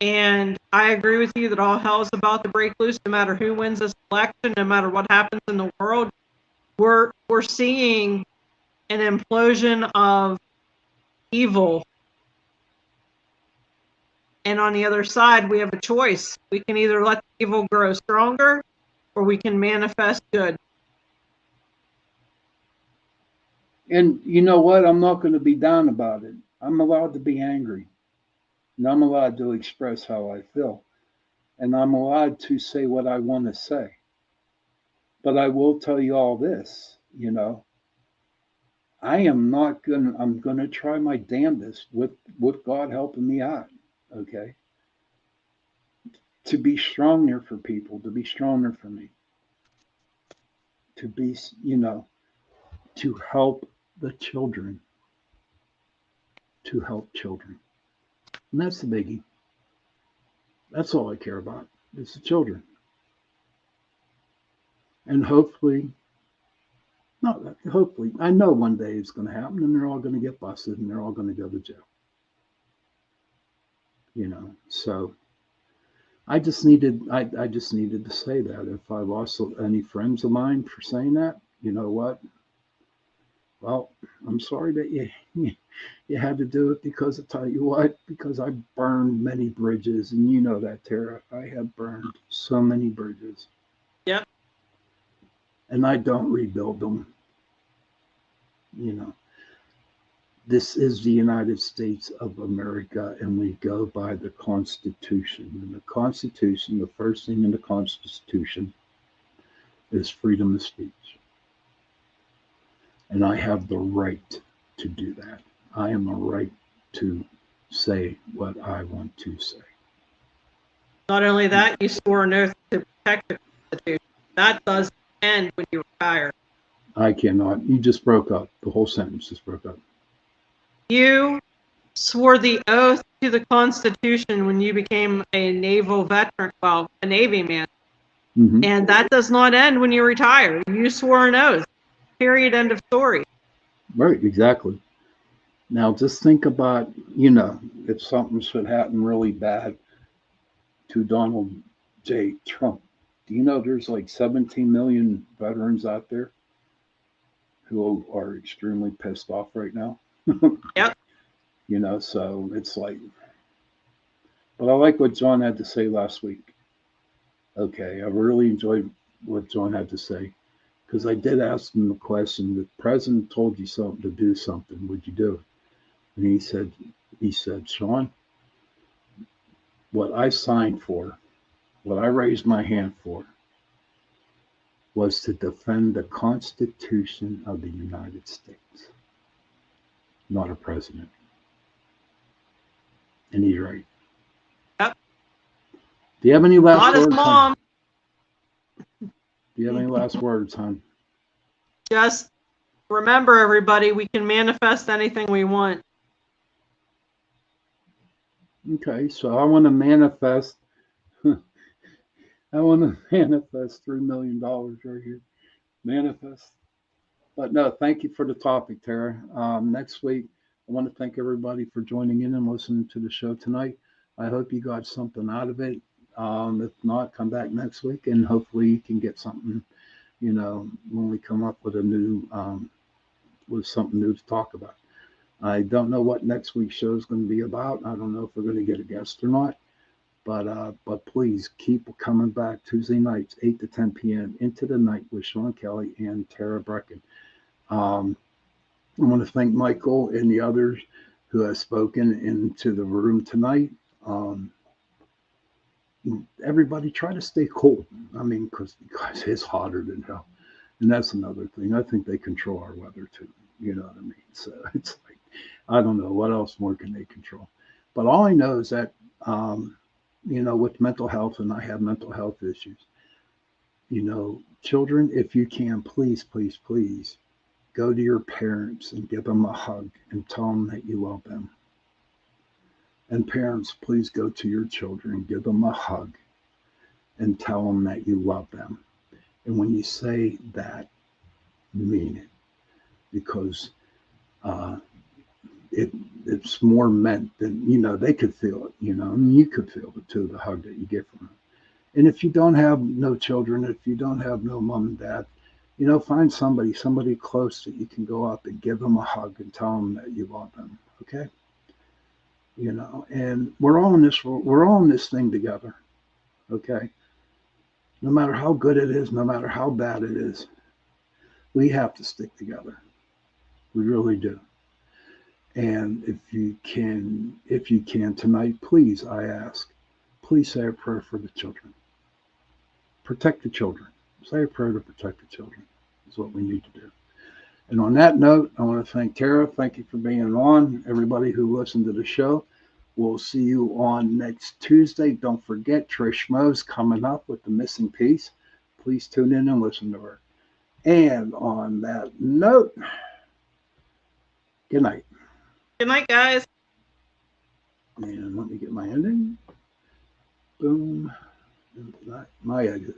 And I agree with you that all hell is about to break loose, no matter who wins this election, no matter what happens in the world. We're seeing an implosion of evil. And on the other side, we have a choice. We can either let the evil grow stronger or we can manifest good. And you know what? I'm not going to be down about it. I'm allowed to be angry, and I'm allowed to express how I feel, and I'm allowed to say what I want to say. But I will tell you all this, I am not going to, I'm going to try my damnedest with God helping me out, okay? To be stronger for people, to be stronger for me, to be, to help the children, to help children. And that's the biggie. That's all I care about. It's the children. And hopefully, not hopefully, I know one day it's going to happen and they're all going to get busted and they're all going to go to jail. So I just needed to say that. If I lost any friends of mine for saying that, you know what? Well, I'm sorry that you had to do it, because I tell you what, because I burned many bridges, and you know that, Tara. I have burned so many bridges. Yep. And I don't rebuild them. This is the United States of America, and we go by the Constitution. And the Constitution, the first thing in the Constitution is freedom of speech. And I have the right to do that. I am a right to say what I want to say. Not only that, you swore an oath to protect the Constitution. That does end when you retire. I cannot. You just broke up. The whole sentence just broke up. You swore the oath to the Constitution when you became a naval veteran, well, a Navy man. Mm-hmm. And that does not end when you retire. You swore an oath. Period. End of story. Right, exactly. Now just think about, if something should happen really bad to Donald J. Trump. Do you know there's like 17 million veterans out there who are extremely pissed off right now? Yep. So it's like, but I like what John had to say last week. Okay, I really enjoyed what John had to say, because I did ask him the question: the president told you something to do something, would you do it? And he said, Shawn, what I signed for, what I raised my hand for, was to defend the Constitution of the United States, not a president. And he's right. Yep. Do you have any last Not words? his mom. Do you have any last words, hon? Just remember, everybody, we can manifest anything we want. Okay, so I want to manifest. I want to manifest $3 million right here. Manifest. But no, thank you for the topic, Tara. Next week, I want to thank everybody for joining in and listening to the show tonight. I hope you got something out of it. If not, come back next week and hopefully you can get something, when we come up with with something new to talk about. I don't know what next week's show is going to be about. I don't know if we're going to get a guest or not. But please keep coming back Tuesday nights, 8 to 10 p.m. into the night with Shawn Kelly and Tara Brecken. I want to thank Michael and the others who have spoken into the room tonight. Everybody try to stay cool. I mean, because it's hotter than hell. And that's another thing. I think they control our weather too. You know what I mean? So it's like, I don't know what else more can they control. But all I know is that, with mental health, and I have mental health issues, children, if you can, please, please, please go to your parents and give them a hug and tell them that you love them. And parents, please go to your children, give them a hug and tell them that you love them. And when you say that, mean it, because it's more meant than, they could feel it, and you could feel it too, the hug that you get from them. And if you don't have no children, if you don't have no mom and dad, find somebody close that you can go up and give them a hug and tell them that you love them. Okay. And we're all in this thing together. Okay. No matter how good it is, no matter how bad it is, we have to stick together. We really do. And if you can tonight, please, I ask, please say a prayer for the children. Protect the children. Say a prayer to protect the children is what we need to do. And on that note, I want to thank Tara. Thank you for being on. Everybody who listened to the show, we'll see you on next Tuesday. Don't forget, Trish Mo's coming up with the missing piece. Please tune in and listen to her. And on that note, good night. Good night, guys. And let me get my ending. Boom. My exit.